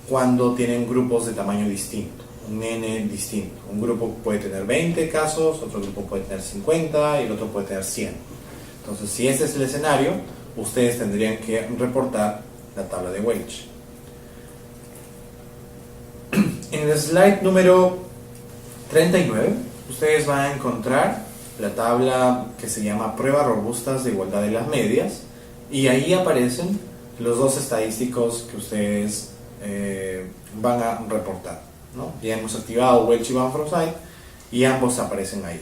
cuando tienen grupos de tamaño distinto, un n distinto. Un grupo puede tener 20 casos, otro grupo puede tener 50 y el otro puede tener 100. Entonces, si este es el escenario, ustedes tendrían que reportar la tabla de Welch. En el slide número 39, ustedes van a encontrar la tabla que se llama Pruebas Robustas de Igualdad de las Medias, y ahí aparecen los dos estadísticos que ustedes van a reportar, ¿no? Ya hemos activado Welch y Van Forsyth y ambos aparecen ahí.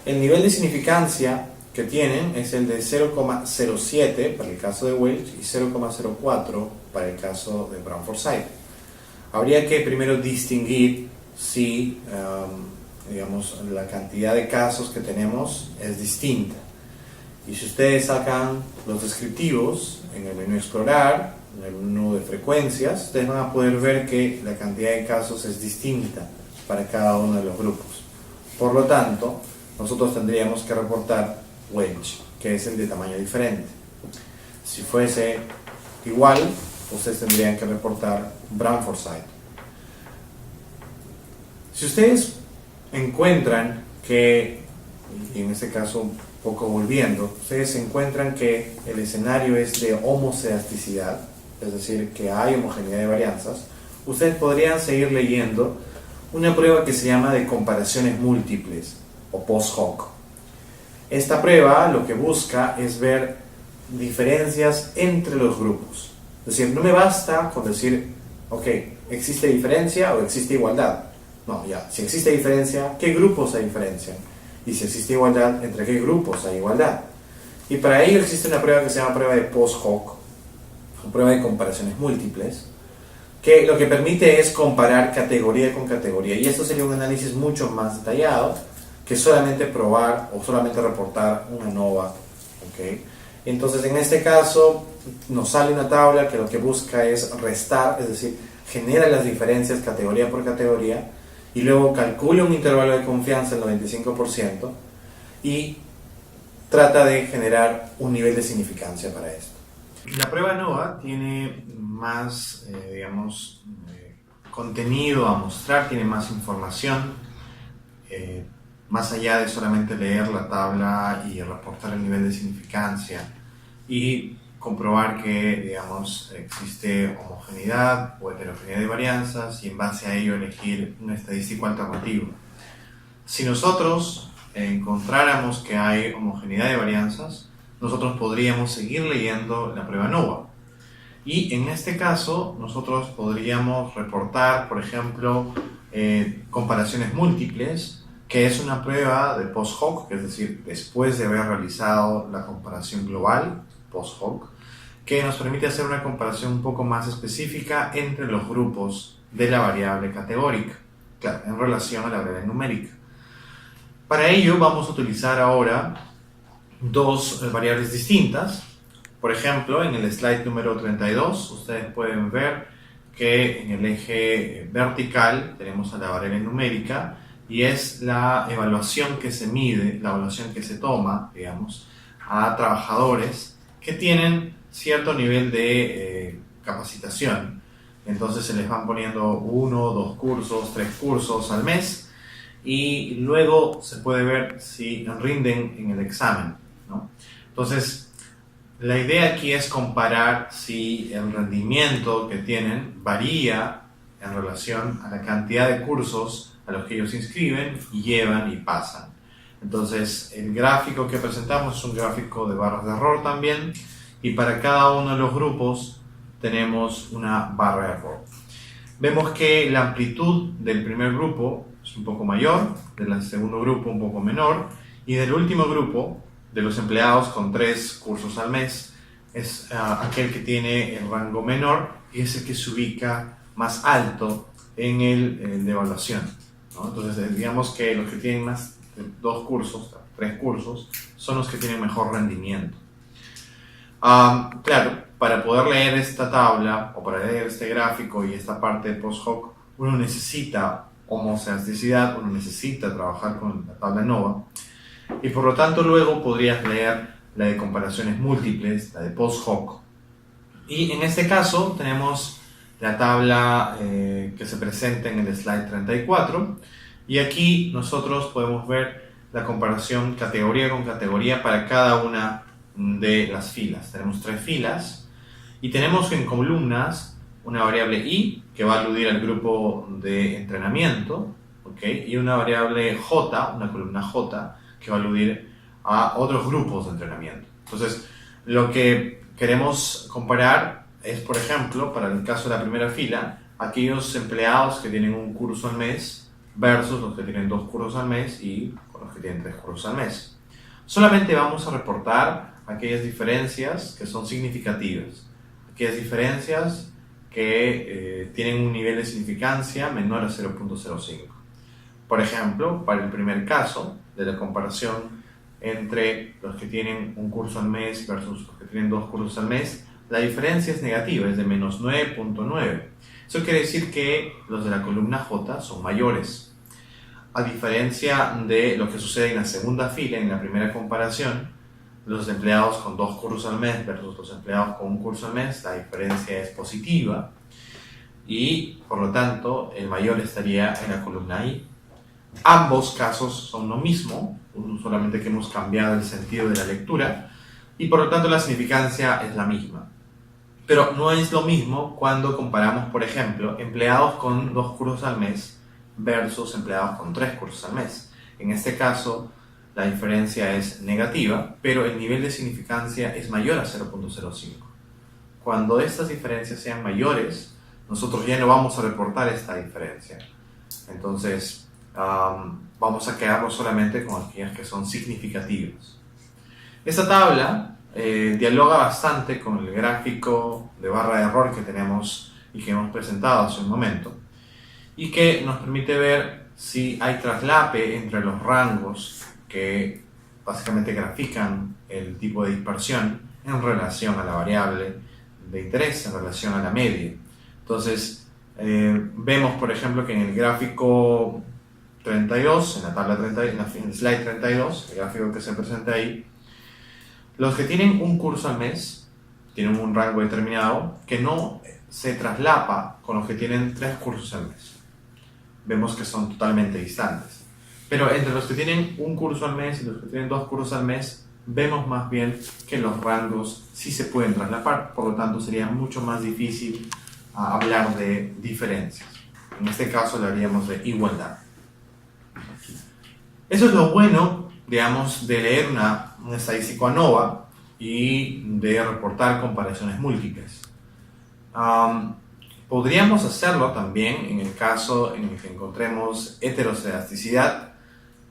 El nivel de significancia que tienen es el de 0,07 para el caso de Welch y 0,04 para el caso de Brown Forsyth. Habría que primero distinguir si digamos, la cantidad de casos que tenemos es distinta. Y si ustedes sacan los descriptivos en el menú Explorar, en el menú de frecuencias, ustedes van a poder ver que la cantidad de casos es distinta para cada uno de los grupos. Por lo tanto, nosotros tendríamos que reportar Welch, que es el de tamaño diferente. Si fuese igual, ustedes tendrían que reportar Brown Forsyth. Si ustedes encuentran que, y en este caso un poco volviendo, ustedes encuentran que el escenario es de homocedasticidad, es decir, que hay homogeneidad de varianzas, ustedes podrían seguir leyendo una prueba que se llama de comparaciones múltiples o post hoc. Esta prueba lo que busca es ver diferencias entre los grupos. Es decir, no me basta con decir, ok, ¿existe diferencia o existe igualdad? No, ya, si existe diferencia, ¿qué grupos se diferencian? Y si existe igualdad, ¿entre qué grupos hay igualdad? Y para ello existe una prueba que se llama prueba de post hoc, o prueba de comparaciones múltiples, que lo que permite es comparar categoría con categoría. Y esto sería un análisis mucho más detallado que solamente probar o solamente reportar una ANOVA. ¿Okay? Entonces, en este caso, nos sale una tabla que lo que busca es restar, es decir, genera las diferencias categoría por categoría, y luego calcula un intervalo de confianza del 95% y trata de generar un nivel de significancia para esto. La prueba ANOVA tiene más, contenido a mostrar, tiene más información, más allá de solamente leer la tabla y reportar el nivel de significancia y comprobar que, digamos, existe homogeneidad o heterogeneidad de varianzas y en base a ello elegir un estadístico alternativo. Si nosotros encontráramos que hay homogeneidad de varianzas, nosotros podríamos seguir leyendo la prueba ANOVA. Y en este caso, nosotros podríamos reportar, por ejemplo, comparaciones múltiples, que es una prueba de post hoc, es decir, después de haber realizado la comparación global, post hoc, que nos permite hacer una comparación un poco más específica entre los grupos de la variable categórica, claro, en relación a la variable numérica. Para ello vamos a utilizar ahora dos variables distintas. Por ejemplo, en el slide número 32, ustedes pueden ver que en el eje vertical tenemos a la variable numérica y es la evaluación que se mide, la evaluación que se toma, digamos, a trabajadores que tienen cierto nivel de capacitación. Entonces se les van poniendo 1, 2 cursos, 3 cursos al mes y luego se puede ver si rinden en el examen, ¿no? Entonces, la idea aquí es comparar si el rendimiento que tienen varía en relación a la cantidad de cursos a los que ellos se inscriben y llevan y pasan. Entonces, el gráfico que presentamos es un gráfico de barras de error también, y para cada uno de los grupos tenemos una barra de error. Vemos que la amplitud del primer grupo es un poco mayor, del segundo grupo un poco menor, y del último grupo, de los empleados con 3 cursos al mes, es aquel que tiene el rango menor y es el que se ubica más alto en el de evaluación, ¿no? Entonces, digamos que los que tienen más de 2 cursos, 3 cursos, son los que tienen mejor rendimiento. Claro, para poder leer esta tabla o para leer este gráfico y esta parte de post hoc, uno necesita homoceasticidad, uno necesita trabajar con la tabla ANOVA, y por lo tanto luego podrías leer la de comparaciones múltiples, la de post hoc. Y en este caso tenemos la tabla que se presenta en el slide 34, y aquí nosotros podemos ver la comparación categoría con categoría para cada una de las filas. Tenemos 3 filas y tenemos en columnas una variable i que va a aludir al grupo de entrenamiento, ¿okay? Y una variable j, una columna j, que va a aludir a otros grupos de entrenamiento. Entonces, lo que queremos comparar es, por ejemplo, para el caso de la primera fila, aquellos empleados que tienen un curso al mes versus los que tienen 2 cursos al mes y con los que tienen 3 cursos al mes. Solamente vamos a reportar aquellas diferencias que son significativas, aquellas diferencias que tienen un nivel de significancia menor a 0.05. Por ejemplo, para el primer caso de la comparación entre los que tienen un curso al mes versus los que tienen 2 cursos al mes, la diferencia es negativa, es de menos 9.9. Eso quiere decir que los de la columna J son mayores. A diferencia de lo que sucede en la segunda fila, en la primera comparación, los empleados con 2 cursos al mes versus los empleados con 1 curso al mes, la diferencia es positiva y por lo tanto el mayor estaría en la columna I. Ambos casos son lo mismo, solamente que hemos cambiado el sentido de la lectura y por lo tanto la significancia es la misma. Pero no es lo mismo cuando comparamos, por ejemplo, empleados con 2 cursos al mes versus empleados con 3 cursos al mes. En este caso, la diferencia es negativa, pero el nivel de significancia es mayor a 0.05. Cuando estas diferencias sean mayores, nosotros ya no vamos a reportar esta diferencia. Entonces, vamos a quedarnos solamente con aquellas que son significativas. Esta tabla dialoga bastante con el gráfico de barra de error que tenemos y que hemos presentado hace un momento, y que nos permite ver si hay traslape entre los rangos que básicamente grafican el tipo de dispersión en relación a la variable de interés, en relación a la media. Entonces, vemos por ejemplo que en el gráfico 32, en la tabla 30, en el slide 32, el gráfico que se presenta ahí, los que tienen un curso al mes tienen un rango determinado que no se traslapa con los que tienen 3 cursos al mes. Vemos que son totalmente distantes. Pero entre los que tienen un curso al mes y los que tienen 2 cursos al mes, vemos más bien que los rangos sí se pueden traslapar, por lo tanto sería mucho más difícil hablar de diferencias. En este caso le haríamos de igualdad. Eso es lo bueno, digamos, de leer un estadístico ANOVA y de reportar comparaciones múltiples. Podríamos hacerlo también en el caso en el que encontremos heterocedasticidad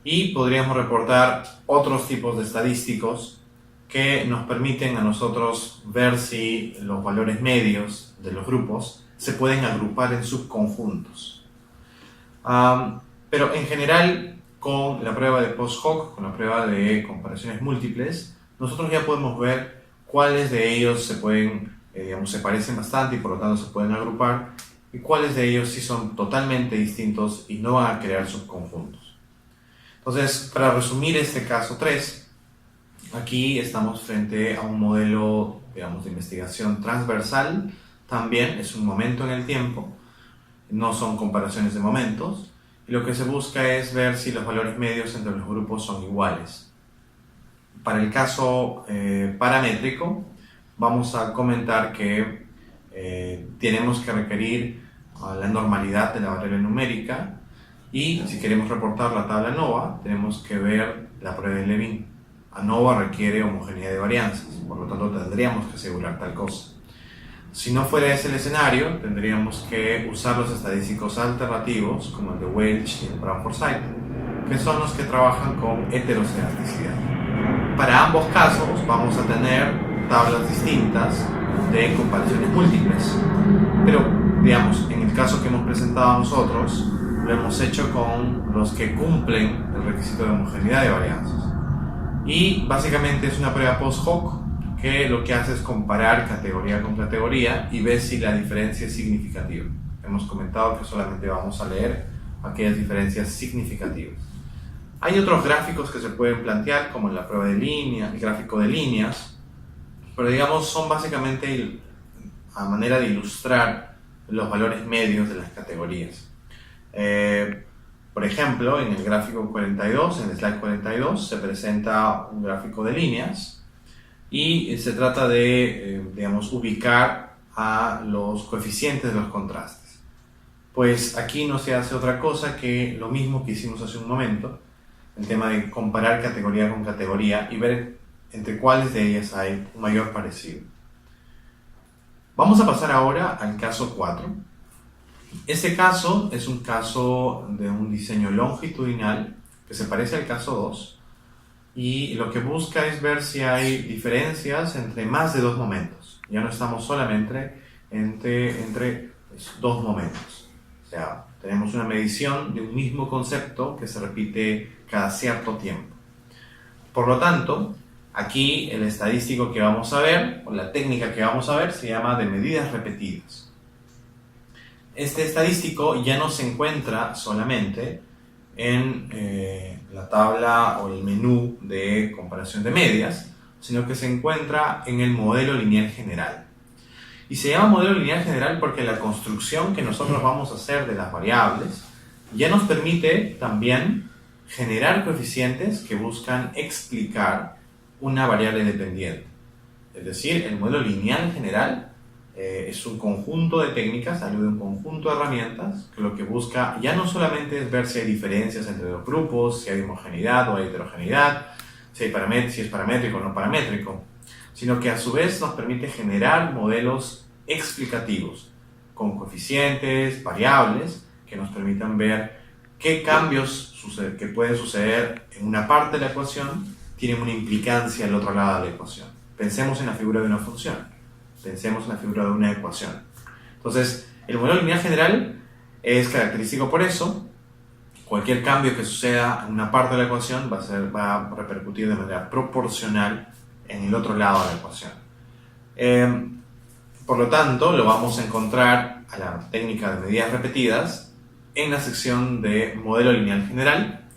y podríamos reportar otros tipos de estadísticos que nos permiten a nosotros ver si los valores medios de los grupos se pueden agrupar en subconjuntos. Pero en general, con la prueba de post hoc, con la prueba de comparaciones múltiples, nosotros ya podemos ver cuáles de ellos se pueden, se parecen bastante y por lo tanto se pueden agrupar, y cuáles de ellos sí son totalmente distintos y no van a crear subconjuntos. Entonces, para resumir este caso 3, aquí estamos frente a un modelo, digamos, de investigación transversal. También es un momento en el tiempo, no son comparaciones de momentos, y lo que se busca es ver si los valores medios entre los grupos son iguales. Para el caso paramétrico, vamos a comentar que tenemos que requerir la normalidad de la variable numérica, y si queremos reportar la tabla ANOVA, tenemos que ver la prueba de Levin. ANOVA requiere homogeneidad de varianzas, por lo tanto tendríamos que asegurar tal cosa. Si no fuera ese el escenario, tendríamos que usar los estadísticos alternativos, como el de Welch y el Brown-Forsyth, que son los que trabajan con heterocedasticidad. Para ambos casos vamos a tener tablas distintas de comparaciones múltiples, pero digamos, en el caso que hemos presentado nosotros, lo hemos hecho con los que cumplen el requisito de homogeneidad de varianzas. Y básicamente es una prueba post hoc que lo que hace es comparar categoría con categoría y ver si la diferencia es significativa. Hemos comentado que solamente vamos a leer aquellas diferencias significativas. Hay otros gráficos que se pueden plantear, como la prueba de línea, el gráfico de líneas, pero digamos son básicamente a manera de ilustrar los valores medios de las categorías. Por ejemplo, en el gráfico 42, en el slide 42, se presenta un gráfico de líneas y se trata de, digamos, ubicar a los coeficientes de los contrastes. Pues aquí no se hace otra cosa que lo mismo que hicimos hace un momento, el tema de comparar categoría con categoría y ver entre cuáles de ellas hay un mayor parecido. Vamos a pasar ahora al caso 4. Este caso es un caso de un diseño longitudinal que se parece al caso 2 y lo que busca es ver si hay diferencias entre más de dos momentos. Ya no estamos solamente entre dos momentos. O sea, tenemos una medición de un mismo concepto que se repite cada cierto tiempo. Por lo tanto, aquí el estadístico que vamos a ver, o la técnica que vamos a ver, se llama de medidas repetidas. Este estadístico ya no se encuentra solamente en la tabla o el menú de comparación de medias, sino que se encuentra en el modelo lineal general. Y se llama modelo lineal general porque la construcción que nosotros vamos a hacer de las variables ya nos permite también generar coeficientes que buscan explicar una variable dependiente. Es decir, el modelo lineal general es un conjunto de técnicas, alude a un conjunto de herramientas que lo que busca ya no solamente es ver si hay diferencias entre los grupos, si hay homogeneidad o hay heterogeneidad, si es paramétrico o no paramétrico, sino que a su vez nos permite generar modelos explicativos con coeficientes, variables, que nos permitan ver qué cambios que pueden suceder en una parte de la ecuación tienen una implicancia al otro lado de la ecuación. Pensemos en la figura de una función. Pensemos en la figura de una ecuación. Entonces, el modelo lineal general es característico por eso. Cualquier cambio que suceda en una parte de la ecuación va a repercutir de manera proporcional en el otro lado de la ecuación. Por lo tanto, lo vamos a encontrar a la técnica de medidas repetidas en la sección de modelo lineal general.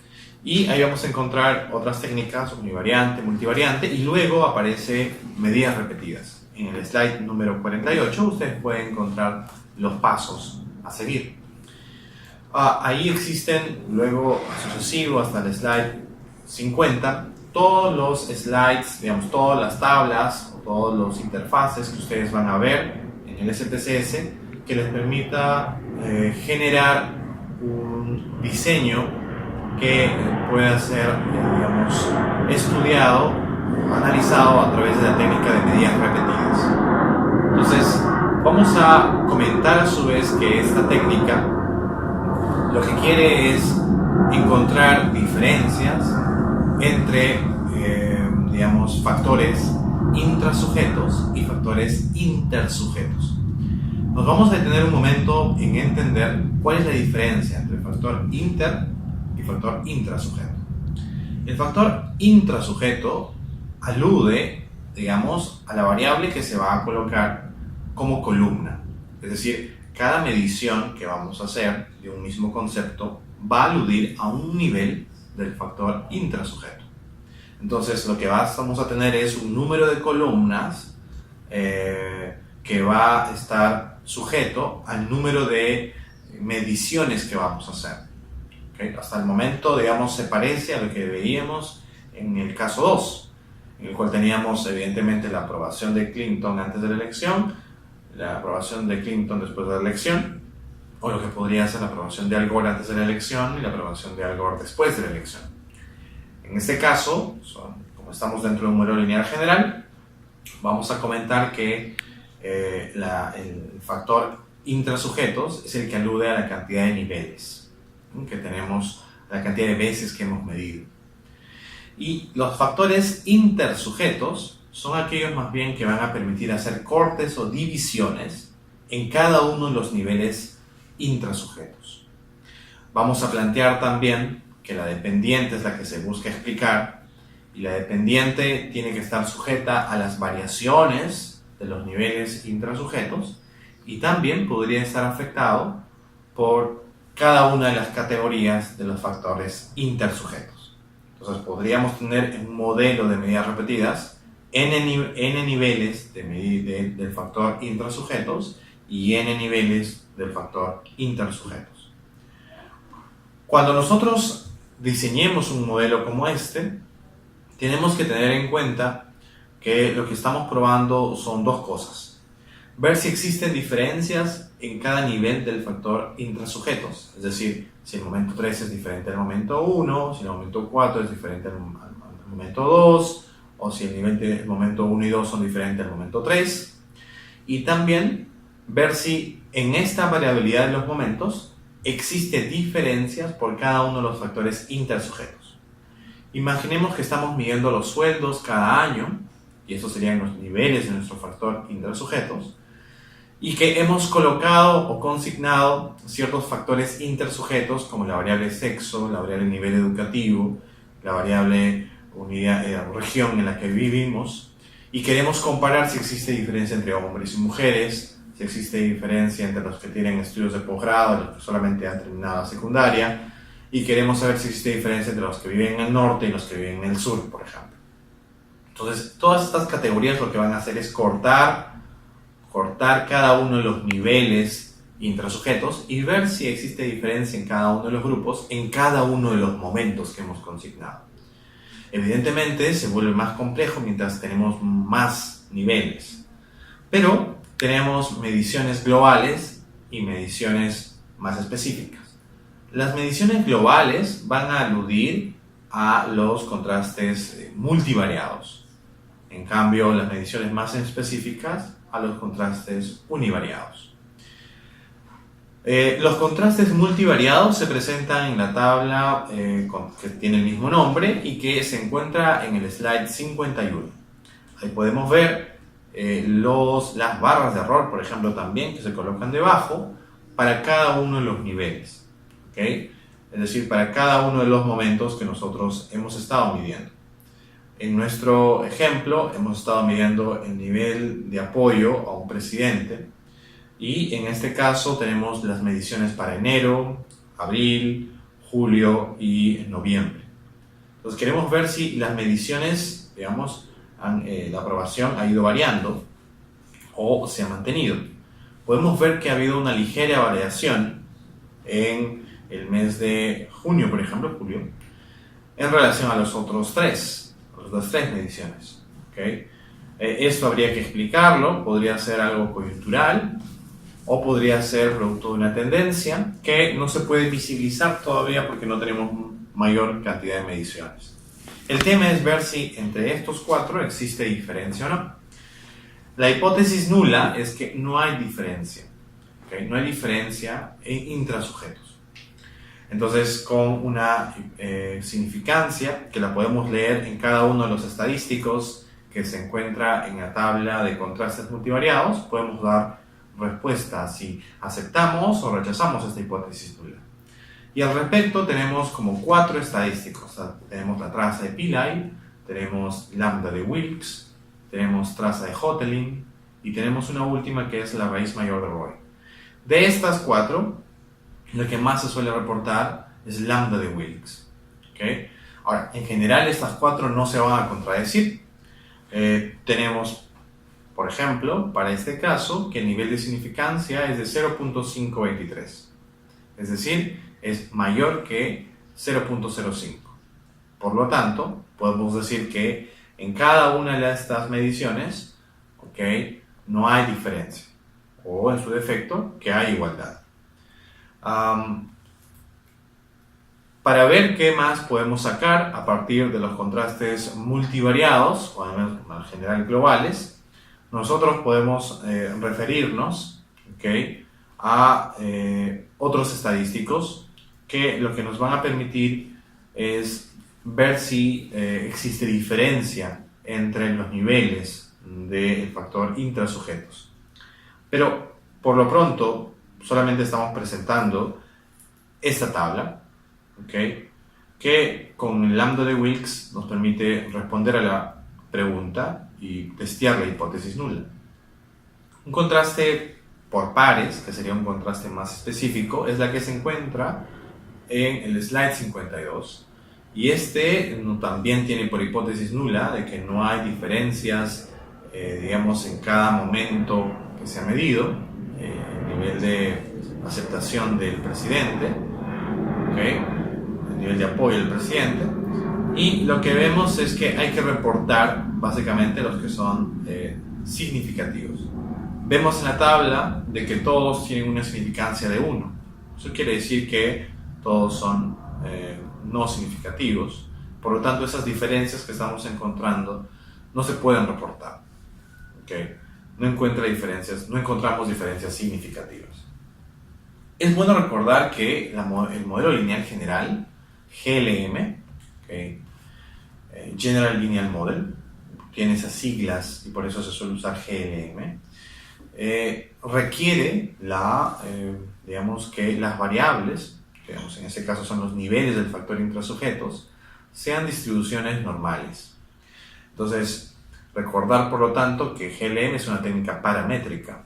Y ahí vamos a encontrar otras técnicas, univariante, multivariante, y luego aparece medidas repetidas. En el slide número 48 ustedes pueden encontrar los pasos a seguir. Ahí existen, luego sucesivo hasta el slide 50, todos los slides, digamos, todas las tablas o todos los interfaces que ustedes van a ver en el SPSS que les permita generar un diseño que pueda ser, digamos, estudiado, analizado a través de la técnica de medidas repetidas. Entonces, vamos a comentar a su vez que esta técnica lo que quiere es encontrar diferencias entre, digamos, factores intrasujetos y factores intersujetos. Nos vamos a detener un momento en entender cuál es la diferencia entre el factor inter y factor intrasujeto. El factor intrasujeto alude, digamos, a la variable que se va a colocar como columna. Es decir, cada medición que vamos a hacer de un mismo concepto va a aludir a un nivel del factor intrasujeto. Entonces, lo que vamos a tener es un número de columnas que va a estar sujeto al número de mediciones que vamos a hacer. ¿Okay? Hasta el momento, digamos, se parece a lo que veíamos en el caso 2, en el cual teníamos evidentemente la aprobación de Clinton antes de la elección, la aprobación de Clinton después de la elección, o lo que podría ser la aprobación de Al Gore antes de la elección y la aprobación de Al Gore después de la elección. En este caso, como estamos dentro de un modelo lineal general, vamos a comentar que el factor intrasujetos es el que alude a la cantidad de niveles que tenemos, la cantidad de veces que hemos medido. Y los factores intersujetos son aquellos más bien que van a permitir hacer cortes o divisiones en cada uno de los niveles intrasujetos. Vamos a plantear también que la dependiente es la que se busca explicar y la dependiente tiene que estar sujeta a las variaciones de los niveles intrasujetos y también podría estar afectado por cada una de las categorías de los factores intersujetos. Entonces podríamos tener un modelo de medidas repetidas, n niveles del factor intrasujetos y n niveles del factor intersujetos. Cuando nosotros diseñemos un modelo como este, tenemos que tener en cuenta que lo que estamos probando son dos cosas. Ver si existen diferencias en cada nivel del factor intrasujetos, es decir, si el momento 3 es diferente al momento 1, si el momento 4 es diferente al momento 2, o si el nivel del momento 1 y 2 son diferentes al momento 3. Y también ver si en esta variabilidad de los momentos existe diferencias por cada uno de los factores intersujetos. Imaginemos que estamos midiendo los sueldos cada año, y estos serían los niveles de nuestro factor intersujetos, y que hemos colocado o consignado ciertos factores intersujetos como la variable sexo, la variable nivel educativo, la variable región en la que vivimos, y queremos comparar si existe diferencia entre hombres y mujeres, si existe diferencia entre los que tienen estudios de posgrado y los que solamente han terminado la secundaria, y queremos saber si existe diferencia entre los que viven en el norte y los que viven en el sur, por ejemplo. Entonces, todas estas categorías lo que van a hacer es cortar cada uno de los niveles intrasujetos y ver si existe diferencia en cada uno de los grupos, en cada uno de los momentos que hemos consignado. Evidentemente, se vuelve más complejo mientras tenemos más niveles, pero tenemos mediciones globales y mediciones más específicas. Las mediciones globales van a aludir a los contrastes multivariados. En cambio, las mediciones más específicas a los contrastes univariados. Los contrastes multivariados se presentan en la tabla que tiene el mismo nombre y que se encuentra en el slide 51. Ahí podemos ver las barras de error, por ejemplo, también, que se colocan debajo para cada uno de los niveles. ¿Okay? Es decir, para cada uno de los momentos que nosotros hemos estado midiendo. En nuestro ejemplo, hemos estado midiendo el nivel de apoyo a un presidente y en este caso tenemos las mediciones para enero, abril, julio y noviembre. Entonces queremos ver si las mediciones, digamos, la aprobación ha ido variando o se ha mantenido. Podemos ver que ha habido una ligera variación en el mes de junio, por ejemplo, julio, en relación a los otros las tres mediciones. ¿Okay? Esto habría que explicarlo, podría ser algo coyuntural o podría ser producto de una tendencia que no se puede visibilizar todavía porque no tenemos mayor cantidad de mediciones. El tema es ver si entre estos cuatro existe diferencia o no. La hipótesis nula es que no hay diferencia. ¿Okay? No hay diferencia en intrasujetos. Entonces, con una significancia que la podemos leer en cada uno de los estadísticos que se encuentra en la tabla de contrastes multivariados, podemos dar respuesta si aceptamos o rechazamos esta hipótesis nula. Y al respecto tenemos como 4 estadísticos. Tenemos la traza de Pillay, tenemos lambda de Wilks, tenemos traza de Hotelling y tenemos una última que es la raíz mayor de Roy. De estas 4, lo que más se suele reportar es lambda de Wilks. ¿Okay? Ahora, en general estas 4 no se van a contradecir. Tenemos, por ejemplo, para este caso, que el nivel de significancia es de 0.523. Es decir, es mayor que 0.05. Por lo tanto, podemos decir que en cada una de estas mediciones, ¿okay?, no hay diferencia. O en su defecto, que hay igualdad. Para ver qué más podemos sacar a partir de los contrastes multivariados, o en general globales, nosotros podemos referirnos, ¿okay?, a otros estadísticos que lo que nos van a permitir es ver si existe diferencia entre los niveles del factor intrasujetos. Pero por lo pronto solamente estamos presentando esta tabla, ¿okay?, que con el lambda de Wilks nos permite responder a la pregunta y testear la hipótesis nula. Un contraste por pares, que sería un contraste más específico, es la que se encuentra en el slide 52. Y también tiene por hipótesis nula de que no hay diferencias, digamos, en cada momento que se ha medido, el nivel de aceptación del presidente, ¿okay? El nivel de apoyo del presidente. Y lo que vemos es que hay que reportar básicamente los que son significativos. Vemos en la tabla de que todos tienen una significancia de 1. Eso quiere decir que todos son no significativos. Por lo tanto, esas diferencias que estamos encontrando no se pueden reportar. ¿Okay? No encontramos diferencias significativas. Es bueno recordar que el modelo lineal general, GLM, ¿okay? General Linear Model, tiene esas siglas y por eso se suele usar GLM, requiere digamos que las variables, digamos, en este caso son los niveles del factor intrasujetos, sean distribuciones normales. Entonces, recordar por lo tanto que GLM es una técnica paramétrica.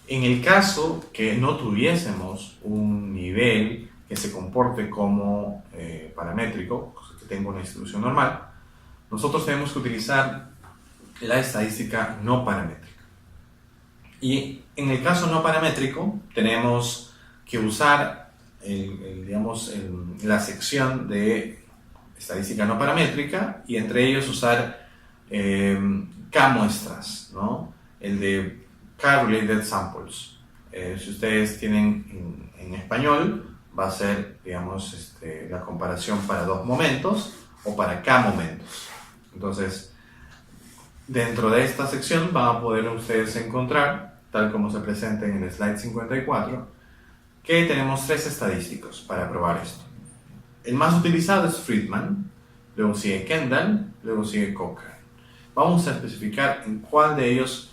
En el caso que no tuviésemos un nivel que se comporte como paramétrico, que tenga una distribución normal, nosotros tenemos que utilizar la estadística no paramétrica. Y en el caso no paramétrico tenemos que usar la sección de estadística no paramétrica y entre ellos usar K-muestras, ¿no? El de K-related samples. Si ustedes tienen en español, va a ser, digamos, la comparación para 2 momentos o para K momentos. Entonces, dentro de esta sección van a poder ustedes encontrar, tal como se presenta en el slide 54, que tenemos 3 estadísticos para probar esto. El más utilizado es Friedman, luego sigue Kendall, luego sigue Cochrane. Vamos a especificar con cuál de ellos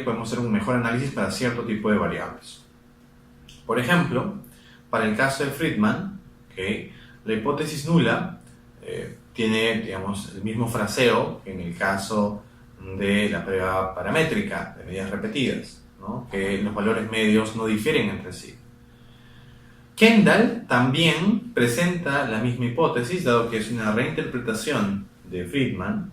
podemos hacer un mejor análisis para cierto tipo de variables. Por ejemplo, para el caso de Friedman, ¿okay? La hipótesis nula tiene, digamos, el mismo fraseo que en el caso de la prueba paramétrica de medidas repetidas, ¿no? Que los valores medios no difieren entre sí. Kendall también presenta la misma hipótesis, dado que es una reinterpretación de Friedman,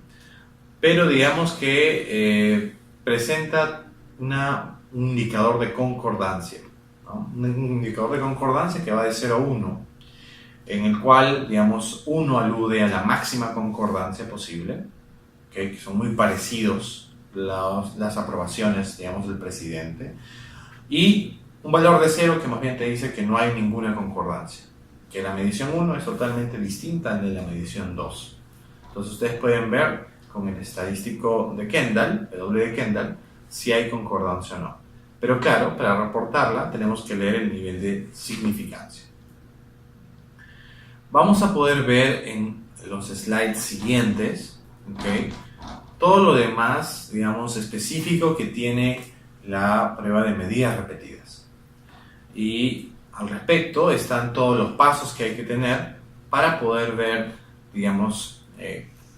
pero digamos que presenta un indicador de concordancia, ¿no? Un indicador de concordancia que va de 0 a 1, en el cual, digamos, 1 alude a la máxima concordancia posible, ¿okay? Que son muy parecidos las aprobaciones, digamos, del presidente, y un valor de 0 que más bien te dice que no hay ninguna concordancia, que la medición 1 es totalmente distinta de la medición 2. Entonces ustedes pueden ver con el estadístico de Kendall, el W de Kendall, si hay concordancia o no. Pero claro, para reportarla tenemos que leer el nivel de significancia. Vamos a poder ver en los slides siguientes, ¿okay? Todo lo demás, digamos, específico que tiene la prueba de medidas repetidas. Y al respecto están todos los pasos que hay que tener para poder ver, digamos,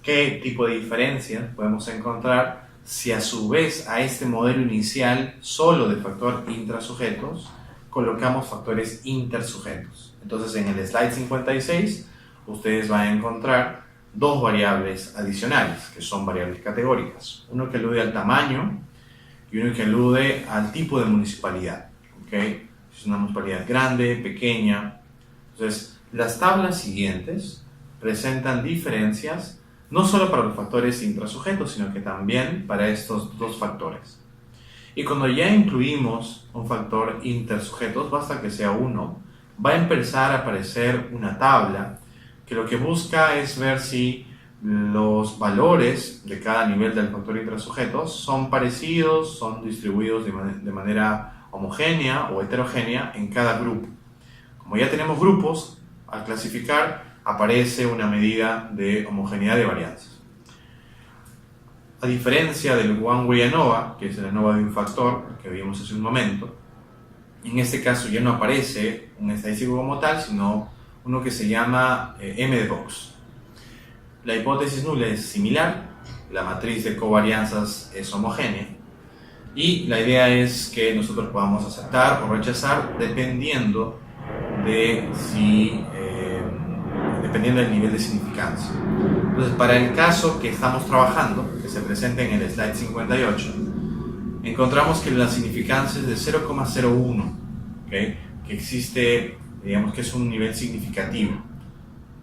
qué tipo de diferencias podemos encontrar si a su vez a este modelo inicial solo de factor intrasujetos colocamos factores intersujetos. Entonces en el slide 56 ustedes van a encontrar 2 variables adicionales que son variables categóricas, uno que alude al tamaño y uno que alude al tipo de municipalidad, ¿okay? Si es una municipalidad grande, pequeña. Entonces las tablas siguientes presentan diferencias no solo para los factores intrasujetos, sino que también para estos 2 factores. Y cuando ya incluimos un factor intersujetos, basta que sea 1, va a empezar a aparecer una tabla que lo que busca es ver si los valores de cada nivel del factor intrasujetos son parecidos, son distribuidos de manera homogénea o heterogénea en cada grupo. Como ya tenemos grupos, al clasificar aparece una medida de homogeneidad de varianzas. A diferencia del one-way ANOVA, que es el ANOVA de un factor que vimos hace un momento, en este caso ya no aparece un estadístico como tal, sino uno que se llama M de box. La hipótesis nula es similar, la matriz de covarianzas es homogénea, Y la idea es que nosotros podamos aceptar o rechazar dependiendo dependiendo del nivel de significancia. Entonces, para el caso que estamos trabajando, que se presenta en el slide 58, encontramos que la significancia es de 0,01, ¿okay? Que existe, digamos que es un nivel significativo.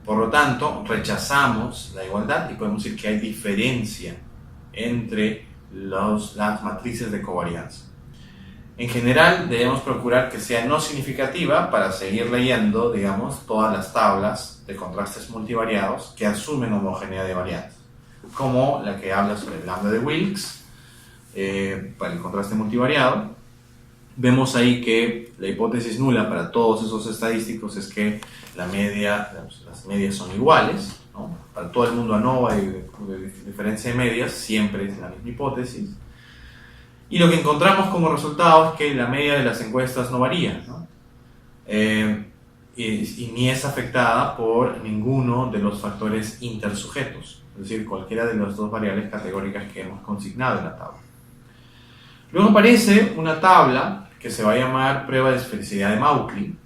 Por lo tanto, rechazamos la igualdad y podemos decir que hay diferencia entre las matrices de covarianza. En general, debemos procurar que sea no significativa para seguir leyendo, digamos, todas las tablas de contrastes multivariados que asumen homogeneidad de varianzas, como la que habla sobre el lambda de Wilks para el contraste multivariado. Vemos ahí que la hipótesis nula para todos esos estadísticos es que las medias son iguales, ¿no? Para todo el mundo ANOVA y de diferencia de medias siempre es la misma hipótesis. Y lo que encontramos como resultado es que la media de las encuestas no varía, ¿no? Y ni es afectada por ninguno de los factores intersujetos, es decir, cualquiera de las dos variables categóricas que hemos consignado en la tabla. Luego aparece una tabla que se va a llamar prueba de esfericidad de Mauchly,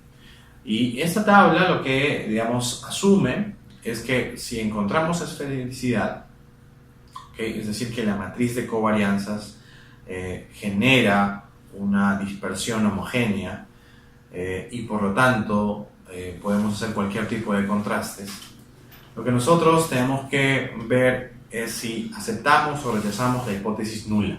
y esta tabla lo que, digamos, asume es que si encontramos esfericidad, ¿okay? Es decir, que la matriz de covarianzas genera una dispersión homogénea y por lo tanto podemos hacer cualquier tipo de contrastes. Lo que nosotros tenemos que ver es si aceptamos o rechazamos la hipótesis nula.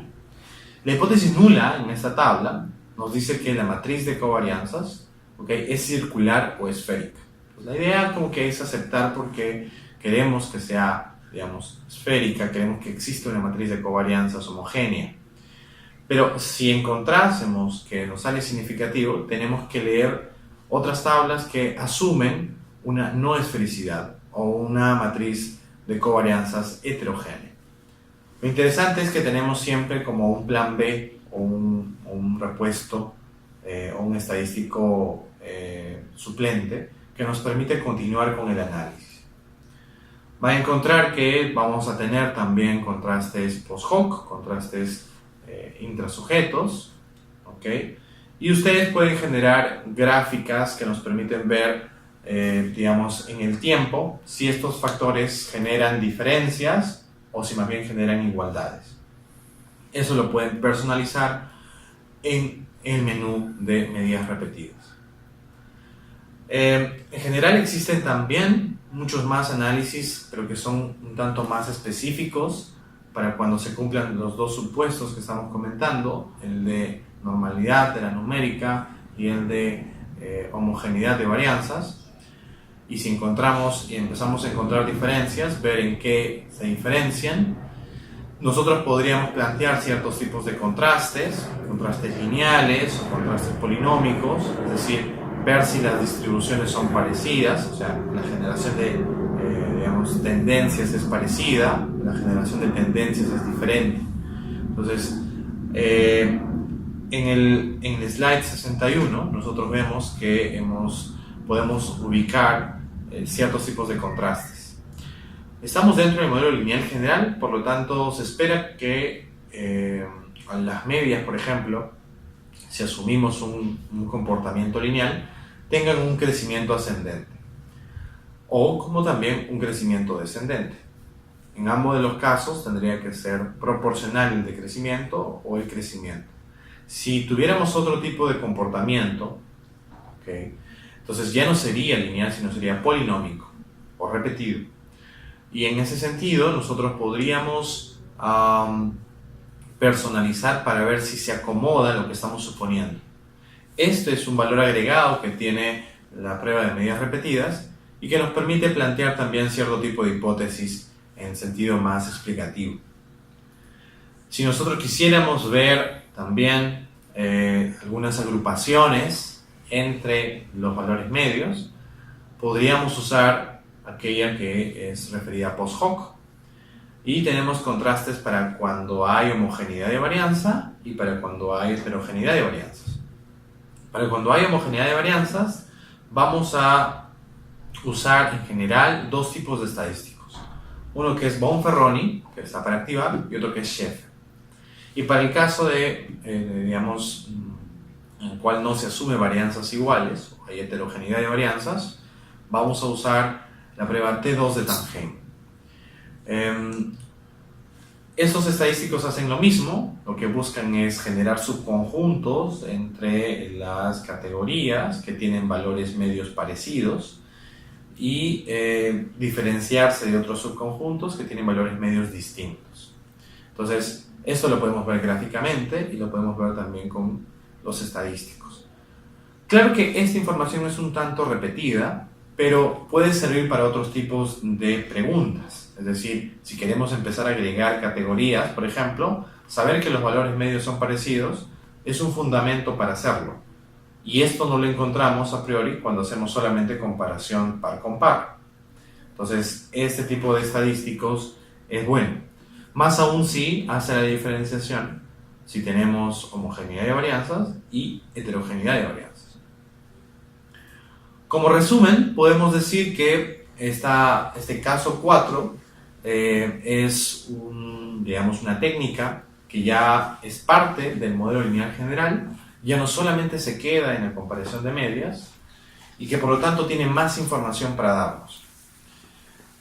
La hipótesis nula en esta tabla nos dice que la matriz de covarianzas, ¿okay? Es circular o esférica. Pues la idea como que es aceptar porque queremos que sea, digamos, esférica, queremos que exista una matriz de covarianzas homogénea. Pero si encontrásemos que nos sale significativo, tenemos que leer otras tablas que asumen una no esfericidad o una matriz de covarianzas heterogénea. Lo interesante es que tenemos siempre como un plan B o un repuesto o un estadístico suplente que nos permite continuar con el análisis. Va a encontrar que vamos a tener también contrastes post hoc, contrastes intrasujetos, ¿okay? Y ustedes pueden generar gráficas que nos permiten ver, digamos, en el tiempo si estos factores generan diferencias o si más bien generan igualdades. Eso lo pueden personalizar en el menú de medidas repetidas. En general existen también muchos más análisis, pero que son un tanto más específicos para cuando se cumplan los dos supuestos que estamos comentando, el de normalidad de la numérica y el de homogeneidad de varianzas. Y si encontramos y empezamos a encontrar diferencias, ver en qué se diferencian, nosotros podríamos plantear ciertos tipos de contrastes lineales o contrastes polinómicos, es decir, ver si las distribuciones son parecidas, o sea, la generación de tendencias es parecida, la generación de tendencias es diferente. Entonces, en el slide 61 nosotros vemos que podemos ubicar ciertos tipos de contrastes. Estamos dentro del modelo lineal general, por lo tanto se espera que las medias, por ejemplo, si asumimos un comportamiento lineal, tengan un crecimiento ascendente o como también un crecimiento descendente. En ambos de los casos tendría que ser proporcional el decrecimiento o el crecimiento. Si tuviéramos otro tipo de comportamiento, ¿okay? Entonces ya no sería lineal, sino sería polinómico o repetido. Y en ese sentido nosotros podríamos personalizar para ver si se acomoda lo que estamos suponiendo. Este es un valor agregado que tiene la prueba de medidas repetidas y que nos permite plantear también cierto tipo de hipótesis en sentido más explicativo. Si nosotros quisiéramos ver también algunas agrupaciones entre los valores medios, podríamos usar aquella que es referida a post hoc. Y tenemos contrastes para cuando hay homogeneidad de varianza y para cuando hay heterogeneidad de varianzas. Para cuando hay homogeneidad de varianzas, vamos a usar en general dos tipos de estadísticos. Uno que es Bonferroni, que está para activar, y otro que es Sheffer. Y para el caso digamos, en el cual no se asume varianzas iguales, o hay heterogeneidad de varianzas, vamos a usar la prueba T2 de Tangent. Estos estadísticos hacen lo mismo, lo que buscan es generar subconjuntos entre las categorías que tienen valores medios parecidos y diferenciarse de otros subconjuntos que tienen valores medios distintos. Entonces, esto lo podemos ver gráficamente y lo podemos ver también con los estadísticos. Claro que esta información es un tanto repetida, pero puede servir para otros tipos de preguntas. Es decir, si queremos empezar a agregar categorías, por ejemplo, saber que los valores medios son parecidos es un fundamento para hacerlo. Y esto no lo encontramos a priori cuando hacemos solamente comparación par con par. Entonces, este tipo de estadísticos es bueno. Más aún si hace la diferenciación si tenemos homogeneidad de varianzas y heterogeneidad de varianzas. Como resumen, podemos decir que este caso 4 es digamos, una técnica que ya es parte del modelo lineal general, ya no solamente se queda en la comparación de medias y que por lo tanto tiene más información para darnos.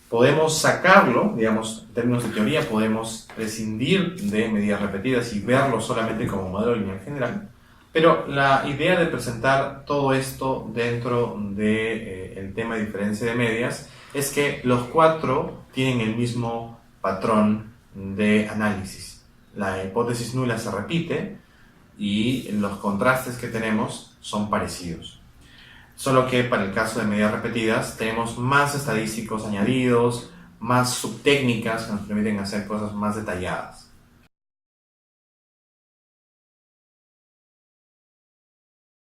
Podemos sacarlo, digamos, en términos de teoría, podemos prescindir de medidas repetidas y verlo solamente como modelo lineal general, pero la idea de presentar todo esto dentro del tema de diferencia de medias es que los 4 tienen el mismo patrón de análisis. La hipótesis nula se repite y los contrastes que tenemos son parecidos. Solo que para el caso de medidas repetidas tenemos más estadísticos añadidos, más subtécnicas que nos permiten hacer cosas más detalladas.